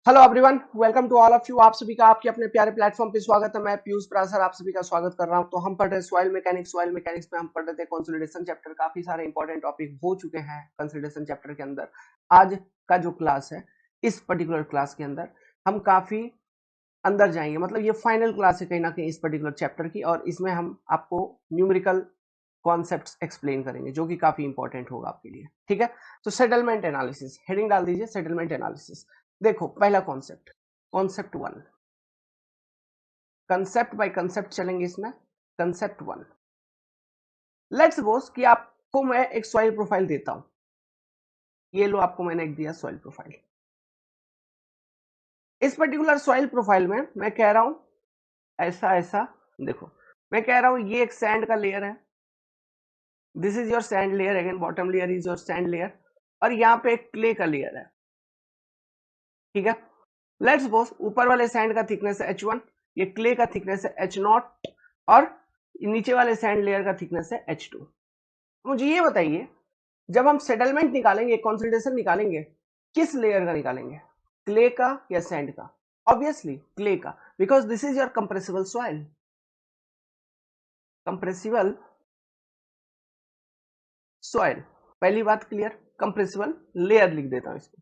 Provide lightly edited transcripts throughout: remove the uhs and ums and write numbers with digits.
Hello everyone, welcome to all of you. आप सभी का आपके अपने प्यारे प्लेटफॉर्म पे स्वागत है। मैं पीयूष प्रासर आप सभी का स्वागत कर रहा हूं। तो हम पढ़ रहे सॉइल मैकेनिक्स में हम पढ़ रहे थे कंसोलिडेशन चैप्टर। काफी सारे इंपॉर्टेंट टॉपिक हो चुके हैं कंसोलिडेशन चैप्टर के अंदर। आज का जो क्लास है, इस पर्टिकुलर क्लास के अंदर हम काफी अंदर जाएंगे। मतलब ये फाइनल क्लास है कहीं ना कहीं इस पर्टिकुलर चैप्टर की, और इसमें हम आपको न्यूमेरिकल कॉन्सेप्ट्स एक्सप्लेन करेंगे जो कि काफी इंपॉर्टेंट होगा आपके लिए। ठीक है, तो सेटलमेंट एनालिसिस, हेडिंग डाल दीजिए सेटलमेंट एनालिसिस। देखो पहला concept, concept one, concept by concept चलेंगे इसमें। कंसेप्ट वन, लेट्स सपोज कि आपको मैं एक सॉइल प्रोफाइल देता हूं। ये लो, आपको मैंने एक दिया सॉइल प्रोफाइल। इस पर्टिकुलर सॉइल प्रोफाइल में मैं कह रहा हूं ऐसा ऐसा। देखो, मैं कह रहा हूं ये एक सैंड का लेयर है। This is your sand layer, again bottom layer is your sand layer, और यहाँ पे एक क्ले का लेयर है। ठीक है, लेट्स सपोज ऊपर वाले सैंड का थिकनेस है H1, ये क्ले का थिकनेस है H0, और नीचे वाले सैंड लेयर का थिकनेस है H2। मुझे ये बताइए, जब हम सेटलमेंट निकालेंगे, कंसोलिडेशन निकालेंगे, किस लेयर का निकालेंगे, क्ले का या सैंड का? ऑब्वियसली क्ले का, because this is your compressible soil. Compressible soil, पहली बात क्लियर। कंप्रेसिबल लेयर लिख देता हूं इसको,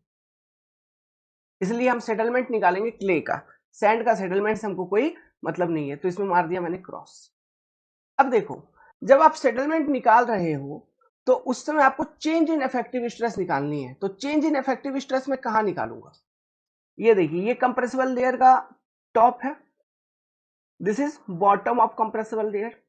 इसलिए हम सेटलमेंट निकालेंगे क्ले का। सैंड का सेटलमेंट से हमको कोई मतलब नहीं है, तो इसमें मार दिया मैंने क्रॉस। अब देखो, जब आप सेटलमेंट निकाल रहे हो तो उस समय आपको चेंज इन इफेक्टिव स्ट्रेस निकालनी है। तो चेंज इन इफेक्टिव स्ट्रेस में कहां निकालूंगा? ये देखिए, ये कंप्रेसिबल लेयर का टॉप है, this is bottom of compressible layer,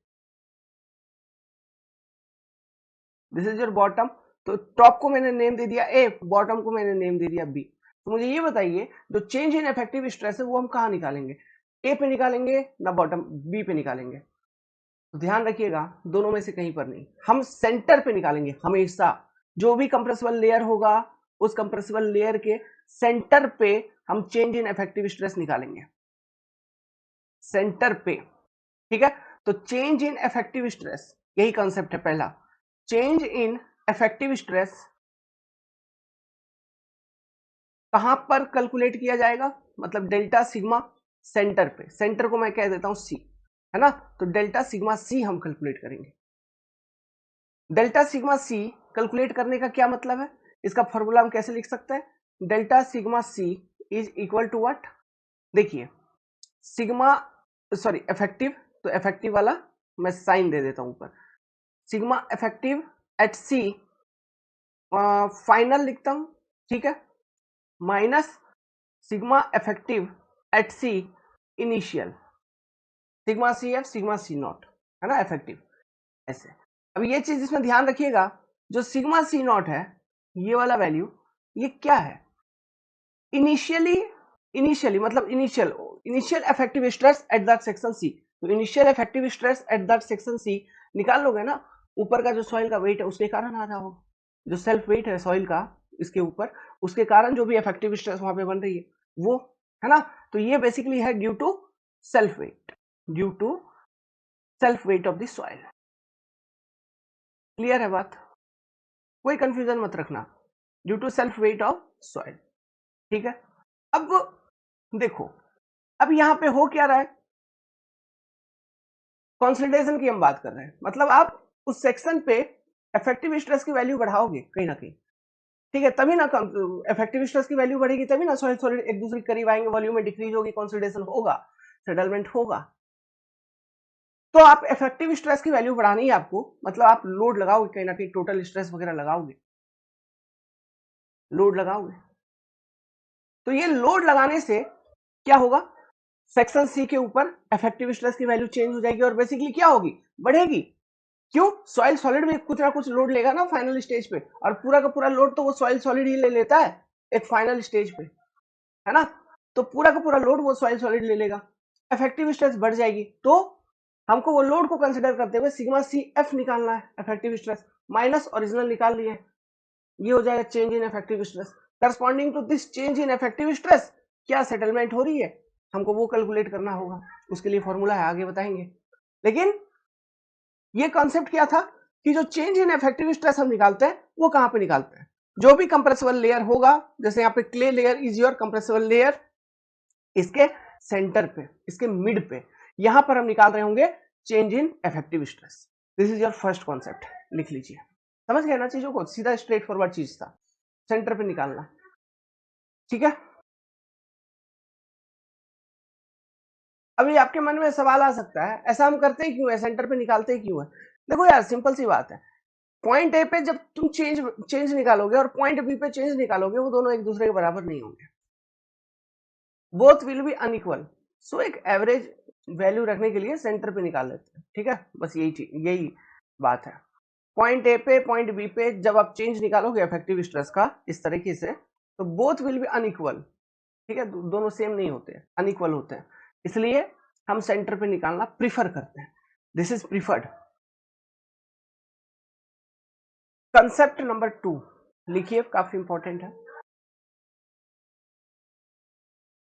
this is your bottom. तो टॉप को मैंने नेम दे दिया ए, बॉटम को मैंने नेम दे दिया बी। तो मुझे ये बताइए, जो चेंज इन इफेक्टिव स्ट्रेस है वो हम कहां निकालेंगे? ए पे निकालेंगे ना बॉटम बी पे निकालेंगे? तो ध्यान रखिएगा, दोनों में से कहीं पर नहीं, हम सेंटर पे निकालेंगे हमेशा। जो भी कंप्रेसिबल लेयर होगा, उस कंप्रेसिबल लेयर के सेंटर पे हम चेंज इन इफेक्टिव स्ट्रेस निकालेंगे, सेंटर पे। ठीक है, तो चेंज इन इफेक्टिव स्ट्रेस, यही कंसेप्ट है पहला। चेंज इन इफेक्टिव स्ट्रेस कहां पर कैलकुलेट किया जाएगा? मतलब डेल्टा सिग्मा सेंटर पे, सेंटर को मैं कह देता हूं सी, है ना? तो डेल्टा सिग्मा सी हम कैलकुलेट करेंगे। डेल्टा सिग्मा सी कैलकुलेट करने का क्या मतलब है? इसका फॉर्मूला हम कैसे लिख सकते हैं? Delta sigma c is equal to what? देखिए, सिग्मा, सॉरी इफेक्टिव, तो इफेक्टिव वाला मैं साइन दे देता हूं ऊपर। Sigma effective at c final लिखता हूं, ठीक है, minus sigma effective at c initial, sigma c f sigma c naught, है ना, इफेक्टिव ऐसे। अब ये चीज इसमें ध्यान रखिएगा, जो सिग्मा सी नॉट है, ये वाला वैल्यू, ये क्या है? इनिशियली, इनिशियली मतलब initial, initial effective stress at that section C. तो initial effective stress at that section C निकाल लोगे ना, ऊपर का जो सॉइल का वेट है उसके कारण आ रहा होगा, जो सेल्फ वेट है सॉइल का इसके ऊपर, उसके कारण जो भी इफेक्टिव स्ट्रेस वहां पे बन रही है वो, है ना? तो ये बेसिकली है due to self weight, due to self weight of the soil. Clear है बात? कोई कंफ्यूजन मत रखना, due to self weight of soil. ठीक है, अब देखो, अब यहां पे हो क्या रहा है? कंसोलिडेशन की हम बात कर रहे हैं, मतलब आप उस सेक्शन पे इफेक्टिव स्ट्रेस की वैल्यू बढ़ाओगे कहीं ना कहीं। ठीक है, तभी ना इफेक्टिव स्ट्रेस की वैल्यू बढ़ेगी, तभी ना सॉलिड सॉलिड एक दूसरे के करीब आएंगे, वॉल्यूम में डिक्रीज होगी, कंसोलिडेशन होगा, सेटलमेंट होगा। तो आप इफेक्टिव स्ट्रेस की वैल्यू बढ़ानी है आपको, मतलब आप लोड लगाओगे कहीं ना कहीं, टोटल स्ट्रेस वगैरह लगाओगे, लोड लगाओगे। तो ये लोड लगाने से क्या होगा? सेक्शन सी के ऊपर इफेक्टिव स्ट्रेस की वैल्यू चेंज हो जाएगी, और बेसिकली क्या होगी? बढ़ेगी। क्यों? सॉइल सॉलिड में कुछ ना कुछ लोड लेगा ना फाइनल स्टेज पे, और पूरा का पूरा लोड तो वो सॉइल सॉलिड ही ले लेता है एक फाइनल स्टेज पे, है ना? तो पूरा का पूरा लोड वो सॉइल सॉलिड ले लेगा, इफेक्टिव स्ट्रेस बढ़ जाएगी। तो हमको वो लोड को कंसिडर करते हुए सिग्मा सी एफ निकालना है, इफेक्टिव स्ट्रेस माइनस ओरिजिनल निकाल लिए, ये हो जाएगा change in effective stress. Corresponding to this change in effective stress क्या सेटलमेंट हो रही है, हमको वो कैलकुलेट करना होगा, उसके लिए फॉर्मूला है, आगे बताएंगे। लेकिन ये कॉन्सेप्ट क्या था कि जो चेंज इन इफेक्टिव स्ट्रेस हम निकालते हैं वो कहां पे निकालते हैं? जो भी कंप्रेसिबल लेयर होगा, जैसे यहाँ पे clay layer is your compressible layer, इसके सेंटर पे, इसके मिड पे, यहां पर हम निकाल रहे होंगे change in effective stress. This is your first concept, लिख लीजिए। समझ गए ना चीजों को, सीधा स्ट्रेट फॉरवर्ड चीज था, सेंटर पे निकालना, ठीक है। अभी आपके मन में सवाल आ सकता है, ऐसा हम करते ही क्यों है, सेंटर पे निकालते ही क्यों है? देखो यार, सिंपल सी बात है, पॉइंट ए पे जब तुम चेंज निकालोगे और पॉइंट बी पे चेंज निकालोगे, वो दोनों एक दूसरे के बराबर नहीं होंगे, बोथ विल बी अनइक्वल। सो एक एवरेज वैल्यू रखने के लिए सेंटर पे निकाल लेते हैं, ठीक है, बस यही बात है। पॉइंट ए पे पॉइंट बी पे जब आप चेंज निकालोगे इफेक्टिव स्ट्रेस का इस तरीके से, तो बोथ विल बी अनइक्वल, ठीक है, दोनों सेम नहीं होते, अनइक्वल होते हैं, इसलिए हम सेंटर पे निकालना प्रीफर करते हैं, this is preferred. Concept number 2 लिखिए, काफी इंपॉर्टेंट है।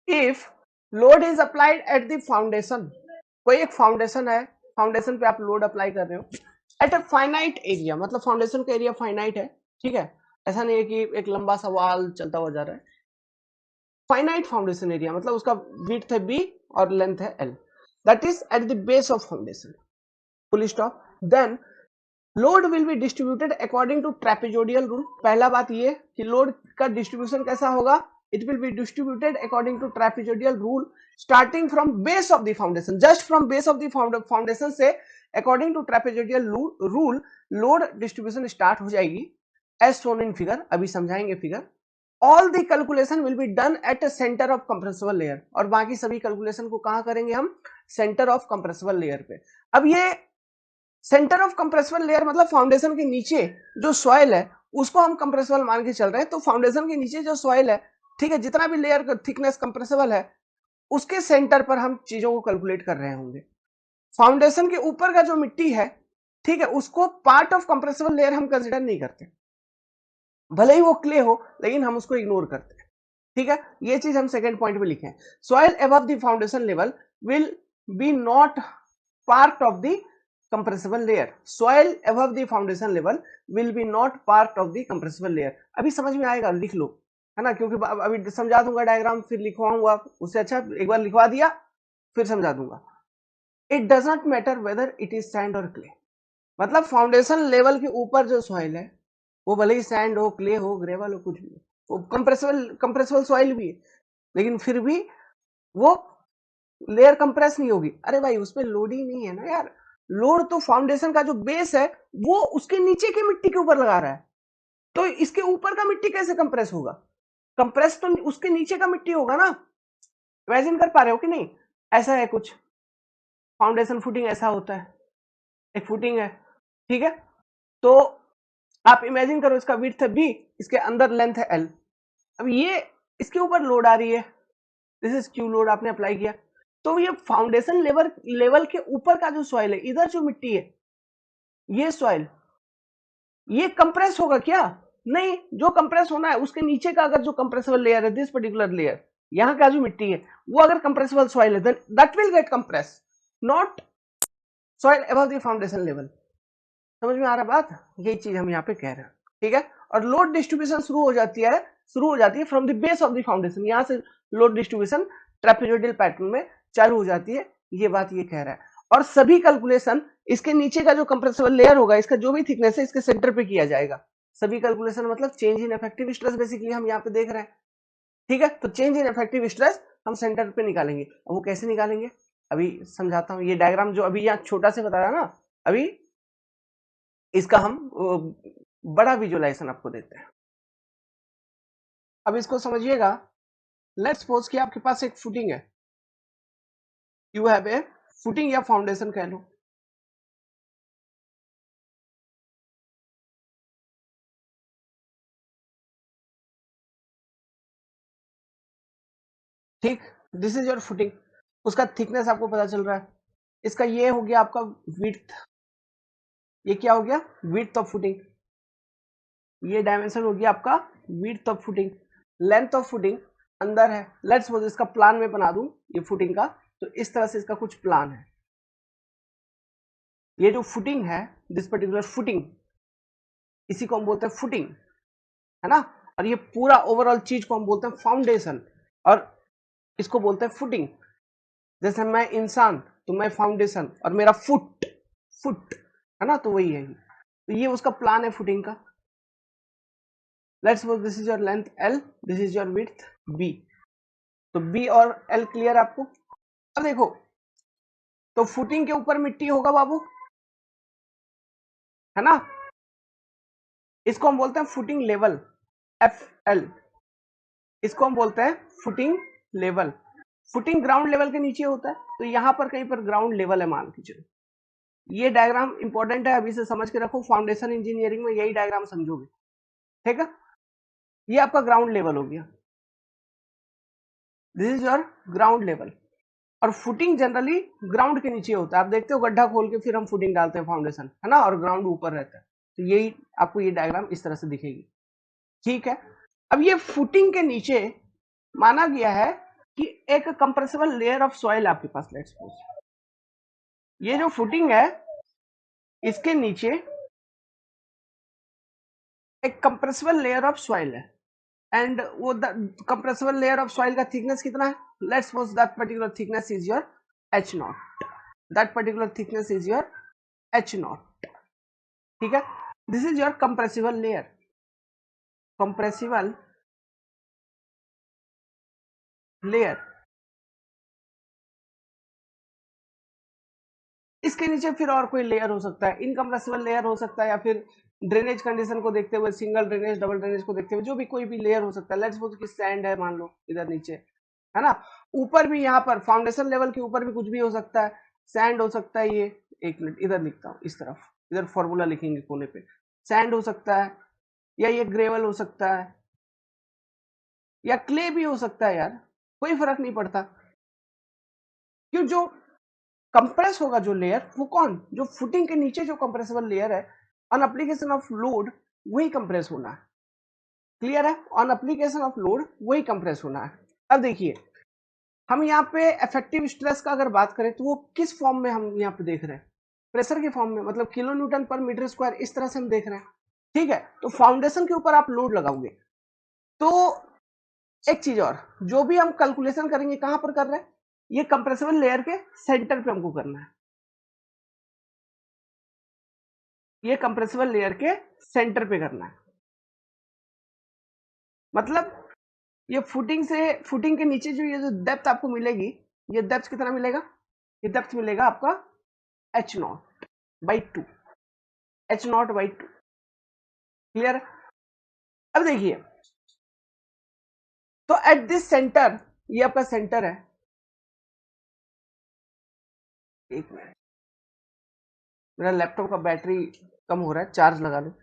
If load is applied at the foundation, कोई एक फाउंडेशन है, फाउंडेशन पे आप लोड अप्लाई कर रहे हो एट ए फाइनाइट एरिया, मतलब फाउंडेशन का एरिया फाइनाइट है, ठीक है, ऐसा नहीं है कि एक लंबा सा वाल चलता हुआ जा रहा है, फाइनाइट फाउंडेशन एरिया मतलब उसका विड्थ है बी और लेंथ है L, that is at the base of foundation, full stop. Then load will be distributed according to trapezoidal rule. पहला बात ये कि लोड का डिस्ट्रीब्यूशन कैसा होगा, it will be distributed according to trapezoidal rule starting from base of the foundation, just from base of the foundation से according to trapezoidal rule load distribution start हो जाएगी as shown in figure, अभी समझाएंगे figure. all the calculation will be done at a center of compressible layer, और बाकी सभी calculation को कहां करेंगे हम, सेंटर ऑफ कंप्रेसिबल लेयर पे। अब ये सेंटर ऑफ कंप्रेसिबल लेयर मतलब फाउंडेशन के नीचे जो सॉइल है उसको हम कंप्रेसिबल मान के चल रहे हैं, तो फाउंडेशन के नीचे जो सॉइल है, ठीक है, जितना भी लेयर का थिकनेस कंप्रेसिबल है उसके सेंटर पर हम चीजों को कैलकुलेट कर रहे होंगे। फाउंडेशन के ऊपर का जो मिट्टी है, ठीक है, उसको पार्ट ऑफ कंप्रेसिबल लेयर हम कंसिडर नहीं करते, भले ही वो क्ले हो लेकिन हम उसको इग्नोर करते हैं, ठीक है, ये चीज हम सेकेंड पॉइंट में लिखे हैं। Soil above the foundation level will be not part of the compressible layer, soil above the foundation level will be not part of the compressible layer। अभी समझ में आएगा, लिख लो, है ना, क्योंकि अभी समझा दूंगा डायग्राम फिर लिखवाऊंगा, उससे अच्छा एक बार लिखवा दिया फिर समझा दूंगा। It does not matter whether it is sand और क्ले, मतलब फाउंडेशन लेवल के ऊपर जो सॉइल है वो भले ही सैंड हो, क्ले हो, ग्रेवल हो, कुछ भी हो, वो कंप्रेसिबल सॉइल भी है, लेकिन फिर भी वो लेयर कंप्रेस नहीं होगी। अरे भाई उसमें लोड ही नहीं है ना यार, लोड तो फाउंडेशन का जो बेस है वो उसके नीचे की मिट्टी के ऊपर लगा रहा है, तो इसके ऊपर का मिट्टी कैसे कंप्रेस होगा, कंप्रेस तो उसके नीचे का मिट्टी होगा ना। इमेजिन कर पा रहे हो कि नहीं, ऐसा है कुछ फाउंडेशन फुटिंग ऐसा होता है, एक फुटिंग है, ठीक है, तो आप इमेजिन करो इसका विड्थ है बी, इसके अंदर लेंथ है एल, अब ये इसके ऊपर लोड आ रही है, दिस इज क्यू लोड आपने अप्लाई किया, तो ये फाउंडेशन लेवल के ऊपर का जो सॉइल है, इधर जो मिट्टी है, ये सॉइल, ये कंप्रेस होगा क्या, नहीं, जो कंप्रेस होना है उसके नीचे का अगर जो कंप्रेसिबल लेयर है, दिस पर्टिकुलर लेयर, यहां का जो मिट्टी है वो अगर कंप्रेसिबल सॉइल है, then that will get compress, not soil above the foundation level. समझ में आ रहा बात, यही चीज हम यहाँ पे कह रहे हैं, ठीक है। और लोड डिस्ट्रीब्यूशन शुरू हो जाती है from the base of the foundation, यहां से लोड डिस्ट्रीब्यूशन ट्रेपेजोइडल पैटर्न में चालू हो जाती है, ये बात ये कह रहा है। और सभी कैलकुलेशन इसके नीचे का जो कंप्रेसिबल लेयर होगा, इसका जो भी थिकनेस है, इसके सेंटर पे किया जाएगा। सभी कैलकुलेशन मतलब change in effective stress basically हम यहाँ पे देख रहे हैं, ठीक है, तो चेंज इन इफेक्टिव स्ट्रेस हम सेंटर पे निकालेंगे। अब वो कैसे निकालेंगे अभी समझाता हूँ, ये डायग्राम जो अभी यहाँ छोटा से बताया ना, अभी इसका हम बड़ा विजुअलाइजेशन आपको देते हैं। अब इसको समझिएगा, लेट्स सपोज कि आपके पास एक फुटिंग है, यू हैव ए फुटिंग या फाउंडेशन कह लो, ठीक, दिस इज योर फुटिंग, उसका थिकनेस आपको पता चल रहा है, इसका ये हो गया आपका विड्थ, ये क्या हो गया, विड्थ ऑफ फुटिंग, ये डायमेंशन हो गया आपका width of footing, length of footing अंदर है। लेट्स सपोज इसका प्लान में बना दूं ये फुटिंग का, तो इस तरह से इसका कुछ प्लान है, ये जो फुटिंग है, दिस पर्टिकुलर फुटिंग, इसी को हम बोलते हैं फुटिंग, है ना, और ये पूरा ओवरऑल चीज को हम बोलते हैं फाउंडेशन, और इसको बोलते हैं फुटिंग। जैसे मैं इंसान तो मैं फाउंडेशन, और मेरा फुट फुट है ना, तो वही है। तो ये उसका प्लान है फुटिंग का। Let's suppose this is your length L, this is your width B। तो B और L क्लियर आपको। अब देखो, तो फुटिंग के ऊपर मिट्टी होगा बाबू, है ना, इसको हम बोलते हैं फुटिंग लेवल, FL। इसको हम बोलते हैं footing level. Footing ground level के नीचे होता है, तो यहां पर कहीं पर ग्राउंड लेवल है मान के चलो। ये डायग्राम इंपॉर्टेंट है, अभी से समझ के रखो, फाउंडेशन इंजीनियरिंग में यही डायग्राम समझोगे, ठीक है। ये आपका ग्राउंड लेवल हो गया, this is your ground level. और फुटिंग जनरली ग्राउंड के नीचे होता है, आप देखते हो गड्ढा खोल के फिर हम फुटिंग डालते हैं फाउंडेशन, है ना, और ग्राउंड ऊपर रहता है। तो यही आपको ये डायग्राम इस तरह से दिखेगी, ठीक है। अब ये फुटिंग के नीचे माना गया है कि एक कंप्रेसिबल लेयर ऑफ सॉइल आपके पास, लेट्स सपोज ये जो फुटिंग है इसके नीचे एक कंप्रेसिबल लेयर ऑफ सॉइल है, एंड वो कंप्रेसिबल लेयर ऑफ सॉइल का थिकनेस कितना है, let's suppose that particular thickness is your H0, that particular thickness is your H0, ठीक है। This is your compressible layer, compressible layer. इसके नीचे फिर और कोई लेयर हो सकता है, इनकम्प्रेसिबल लेयर हो सकता है, या फिर ड्रेनेज कंडीशन को देखते हुए, सिंगल ड्रेनेज डबल ड्रेनेज को देखते हुए जो भी कोई भी लेयर हो सकता है। लेट्स सपोज कि सैंड है मान लो इधर नीचे, है ना। ऊपर भी यहाँ पर फाउंडेशन लेवल के ऊपर भी कुछ भी हो सकता है, सैंड हो सकता है, ये एक मिनट इधर लिखता हूँ, इस तरफ इधर फॉर्मूला लिखेंगे कोने पे, सैंड हो सकता है, या ये ग्रेवल हो सकता है, या क्ले भी हो सकता है यार, कोई फर्क नहीं पड़ता। क्यों, जो कंप्रेस होगा जो लेयर, वो कौन, जो फुटिंग के नीचे जो कंप्रेसिबल लेयर है, ऑन एप्लीकेशन ऑफ लोड वही कंप्रेस होना है, क्लियर है, ऑन एप्लीकेशन ऑफ लोड वही कंप्रेस होना है। अब देखिए, हम यहाँ पे इफेक्टिव स्ट्रेस का अगर बात करें तो वो किस फॉर्म में हम यहाँ पे देख रहे हैं, प्रेशर के फॉर्म में, मतलब kilo newton per metre square, इस तरह से हम देख रहे हैं, ठीक है। तो फाउंडेशन के ऊपर आप लोड लगाओगे, तो एक चीज और, जो भी हम कैलकुलेशन करेंगे कहां पर कर रहे हैं, ये कंप्रेसिबल लेयर के सेंटर पे हमको करना है, ये कंप्रेसिबल लेयर के सेंटर पे करना है। मतलब ये फुटिंग के नीचे जो ये जो डेप्थ आपको मिलेगी, ये डेप्थ कितना मिलेगा, ये डेप्थ मिलेगा आपका H0/2, H0/2, क्लियर। अब देखिए, तो एट दिस सेंटर, ये आपका सेंटर है, एक मिनट मेरा लैपटॉप का बैटरी कम हो रहा है, चार्ज लगा लो।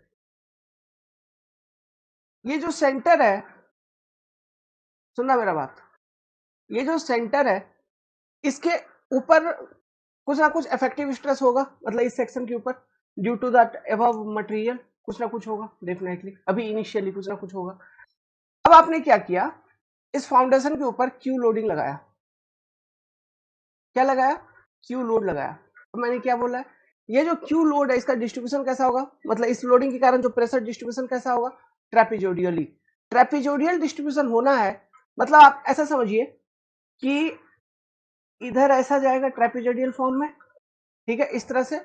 ये जो सेंटर है, सुनना मेरा बात, ये जो सेंटर है इसके ऊपर कुछ ना कुछ इफेक्टिव स्ट्रेस होगा, मतलब इस सेक्शन के ऊपर, due to that above material कुछ ना कुछ होगा डेफिनेटली, अभी इनिशियली कुछ ना कुछ होगा। अब आपने क्या किया, इस फाउंडेशन के ऊपर क्यू लोडिंग लगाया, क्या लगाया, क्यू लोड लगाया। तो मैंने क्या बोला है, ये जो क्यू लोड है इसका डिस्ट्रीब्यूशन कैसा होगा, मतलब इस लोडिंग के कारण जो प्रेशर डिस्ट्रीब्यूशन कैसा होगा, ट्रेपेजोडियली, ट्रेपेजोडियल डिस्ट्रीब्यूशन होना है। मतलब आप ऐसा समझिए कि इधर ऐसा जाएगा ट्रेपेजोडियल फॉर्म में, ठीक है, इस तरह से,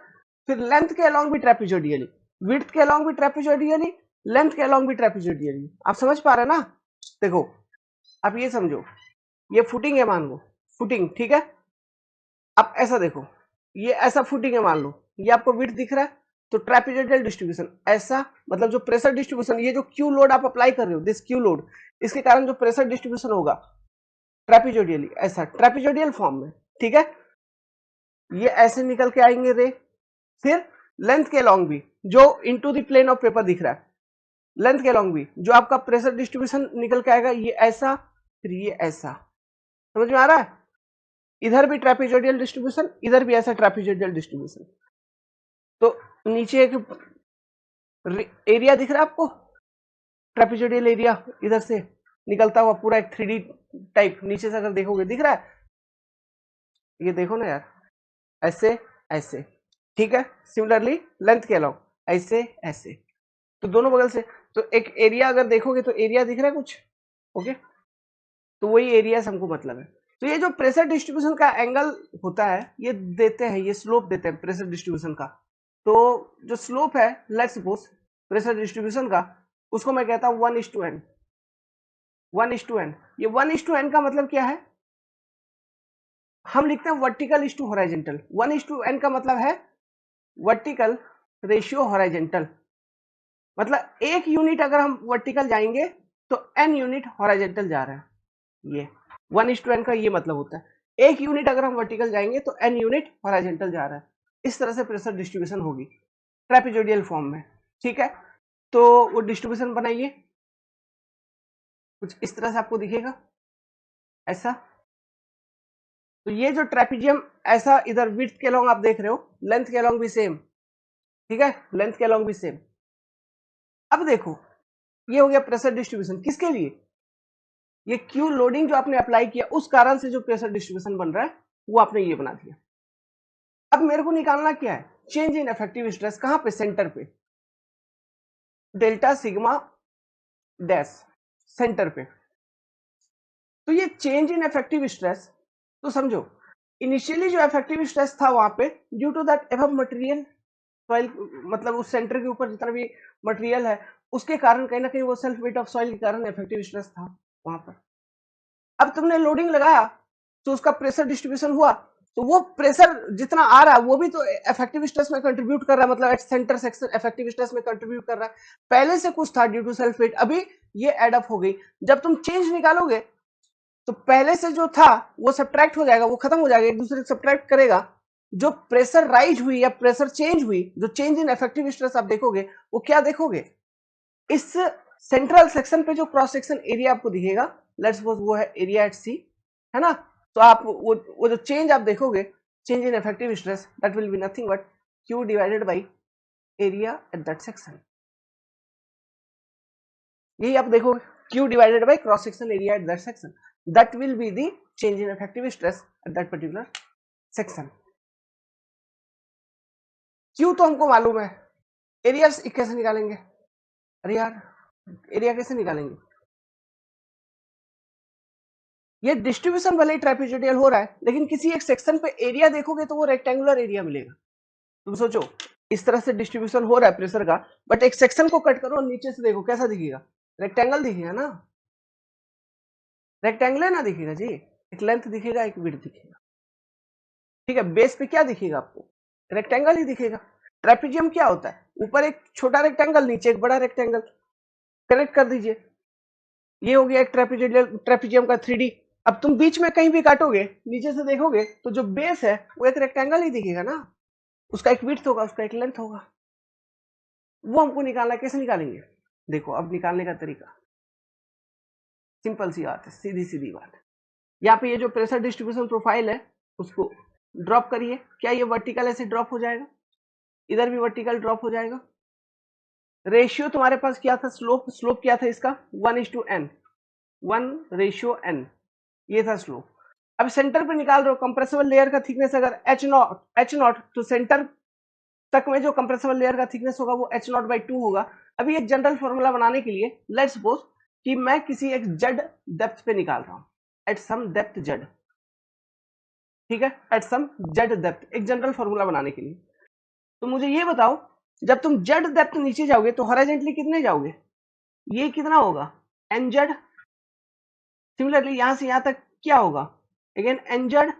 फिर लेंथ के अलोंग भी ट्रेपेजोडियली, विड्थ के अलोंग भी ट्रेपेजोडियली, लेंथ के अलोंग भी ट्रेपेजोडियली। आप समझ पा रहे हैं ना। देखो, आप ये समझो, ये फुटिंग है मान लो, फुटिंग, ठीक है। आप ऐसा देखो, ये ऐसा फुटिंग है मान लो, ये आपको विड्थ दिख रहा है, तो ट्रेपेजोडियल डिस्ट्रीब्यूशन ऐसा, मतलब जो प्रेशर डिस्ट्रीब्यूशन, ये जो क्यू लोड आप अप्लाई कर रहे हो, दिस क्यू लोड, इसके कारण जो प्रेशर डिस्ट्रीब्यूशन होगा ट्रेपेजोडियली, ऐसा ट्रेपेजोडियल फॉर्म में, ठीक है। ये ऐसे निकल के आएंगे रे, फिर लेंथ के लॉन्ग भी, जो into the plane of paper दिख रहा है, लेंथ के लॉन्ग भी जो आपका प्रेशर डिस्ट्रीब्यूशन निकल के आएगा, ये ऐसा, फिर ये ऐसा, समझ में आ रहा है। इधर भी ट्रेपेजोडियल डिस्ट्रीब्यूशन, इधर भी ऐसा ट्रेपेजोडियल डिस्ट्रीब्यूशन। तो नीचे एक एरिया दिख रहा है आपको, ट्रेपेजोडियल एरिया इधर से निकलता हुआ पूरा एक 3D टाइप, नीचे से अगर देखोगे दिख रहा है, ये देखो ना यार, ऐसे ऐसे, ठीक है। सिमिलरली लेंथ के अलाउ ऐसे ऐसे, तो दोनों बगल से, तो एक एरिया अगर देखोगे तो एरिया दिख रहा है कुछ, ओके, तो वही एरिया से हमको मतलब है। तो ये जो प्रेशर डिस्ट्रीब्यूशन का एंगल होता है ये देते हैं, ये स्लोप देते हैं प्रेशर डिस्ट्रीब्यूशन का। तो जो स्लोप है लेट्स सपोज प्रेशर डिस्ट्रीब्यूशन का, उसको मैं कहता हूं 1:n। 1:n, ये 1:n का मतलब क्या है, हम लिखते हैं vertical is to horizontal. 1:n का मतलब है वर्टिकल रेशियो हॉराइजेंटल, मतलब एक यूनिट अगर हम वर्टिकल जाएंगे तो n यूनिट हॉराइजेंटल जा रहा है। ये 1:n का ये मतलब होता है, एक यूनिट अगर हम वर्टिकल जाएंगे तो n यूनिट हॉराइजेंटल जा रहा है। इस तरह से प्रेशर डिस्ट्रीब्यूशन होगी ट्रेपेजोइडल फॉर्म में, ठीक है। तो वो डिस्ट्रीब्यूशन बनाइए, कुछ इस तरह से आपको दिखेगा ऐसा। तो ये जो ट्रेपेजियम ऐसा इधर विड्थ के अलॉन्ग आप देख रहे हो, लेंथ के अलॉन्ग भी सेम, ठीक है, लेंथ के अलॉन्ग भी सेम। अब देखो ये हो गया प्रेशर डिस्ट्रीब्यूशन, किसके लिए, ये क्यू लोडिंग जो आपने अप्लाई किया उस कारण से जो प्रेशर डिस्ट्रीब्यूशन बन रहा है वो आपने ये बना दिया। अब मेरे को निकालना क्या है, चेंज इन इफेक्टिव स्ट्रेस, कहां पे, सेंटर पे, डेल्टा सिग्मा डैश, सेंटर पे। तो ये चेंज इन इफेक्टिव स्ट्रेस, तो समझो इनिशियली जो इफेक्टिव स्ट्रेस था वहां पे due to that above material soil, मतलब उस सेंटर के ऊपर जितना भी मटेरियल है उसके कारण कहीं ना कहीं वो सेल्फ वेट ऑफ सॉइल के कारण इफेक्टिव स्ट्रेस था वहां पर। अब तुमने लोडिंग लगाया तो उसका प्रेशर डिस्ट्रीब्यूशन हुआ, तो वो प्रेशर जितना आ रहा है वो भी तो इफेक्टिव स्ट्रेस में कंट्रीब्यूट कर रहा है, मतलब सेंटर सेक्शन इफेक्टिव स्ट्रेस में कंट्रीब्यूट कर रहा है। पहले से कुछ था ड्यू टू सेल्फ वेट, अभी ये एड अप हो गई। जब तुम चेंज निकालोगे तो पहले से जो था वो सब्ट्रैक्ट हो जाएगा, वो खत्म हो जाएगा, एक दूसरे से सब्ट्रैक्ट करेगा। जो प्रेशर राइज हुई या प्रेशर चेंज हुई, जो चेंज इन इफेक्टिव स्ट्रेस आप देखोगे वो क्या देखोगे, इस सेंट्रल सेक्शन पे जो क्रॉस सेक्शन एरिया आपको दिखेगा, लेट्स सपोज वो है एरिया एट सी, है ना। तो आप वो जो चेंज आप देखोगे, change in effective stress, that will be nothing but Q divided by area at that section. यही आप देखोगे, Q divided by cross section area at that section, that will be the change in effective stress at that particular section. Q तो हमको मालूम है, area कैसे निकालेंगे, अरे यार एरिया कैसे निकालेंगे, ये डिस्ट्रीब्यूशन भले ही ट्रापेजोइडल हो रहा है लेकिन किसी एक सेक्शन पे एरिया देखोगे तो वो रेक्टेंगुलर एरिया मिलेगा। तुम सोचो इस तरह से डिस्ट्रीब्यूशन हो रहा है प्रेशर का, बट एक सेक्शन को कट करो और नीचे से देखो कैसा दिखेगा, रेक्टेंगल दिखेगा ना, रेक्टेंगल ना दिखेगा जी, एक लेंथ दिखेगा एक विड्थ दिखेगा, ठीक है। बेस पे क्या दिखेगा आपको, रेक्टेंगल ही दिखेगा। ट्रेपेजियम क्या होता है, ऊपर एक छोटा रेक्टेंगल नीचे एक बड़ा रेक्टेंगल, कनेक्ट कर दीजिए, ये हो गया एक ट्रेपेजियम का 3D। अब तुम बीच में कहीं भी काटोगे नीचे से देखोगे तो जो बेस है वो एक रेक्टेंगल ही दिखेगा ना, उसका एक विड्थ होगा उसका एक लेंथ होगा, वो हमको निकालना है। कैसे निकालेंगे, देखो अब निकालने का तरीका सिंपल सी बात है, सीधी सीधी बात है। यहाँ पे ये जो प्रेशर डिस्ट्रीब्यूशन प्रोफाइल है उसको ड्रॉप करिए, क्या ये वर्टिकल ऐसे ड्रॉप हो जाएगा, इधर भी वर्टिकल ड्रॉप हो जाएगा। रेशियो तुम्हारे पास क्या था, स्लोप, स्लोप क्या था इसका 1:n, 1:n, ये था स्लोप। अब सेंटर पे निकाल रहे हो कंप्रेसिबल लेयर का थिकनेस अगर h0 तो सेंटर तक में जो कंप्रेसिबल लेयर का थिकनेस होगा वो h0/2 होगा। अभी एक जनरल फॉर्मूला बनाने के लिए लेट्स सपोज कि मैं किसी एक जेड डेप्थ पे निकाल रहा हूं, एट सम डेप्थ जेड, ठीक है, एट सम जेड डेप्थ, एक जनरल फॉर्मूला बनाने के लिए। तो मुझे ये बताओ जब तुम जेड डेप्थ नीचे जाओगे तो हॉरिजॉन्टली कितने जाओगे, ये कितना होगा एन जेड, सिमिलरली यहां से यहां तक क्या होगा अगेन एन जेड,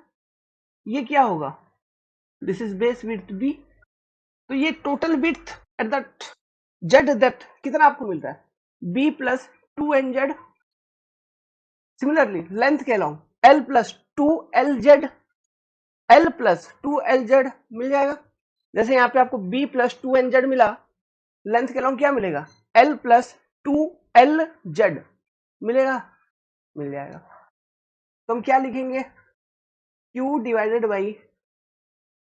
ये क्या होगा, this is base width B. तो ये total width at that Z depth कितना आपको मिलता है, B plus 2nz। Similarly length के along L plus 2lz, L plus 2lz मिल जाएगा। जैसे यहाँ पे आपको बी प्लस 2nz मिला, लेंथ के अलॉन्ग क्या मिलेगा, एल प्लस 2lz मिलेगा, मिल जाएगा। तो हम क्या लिखेंगे, Q divided by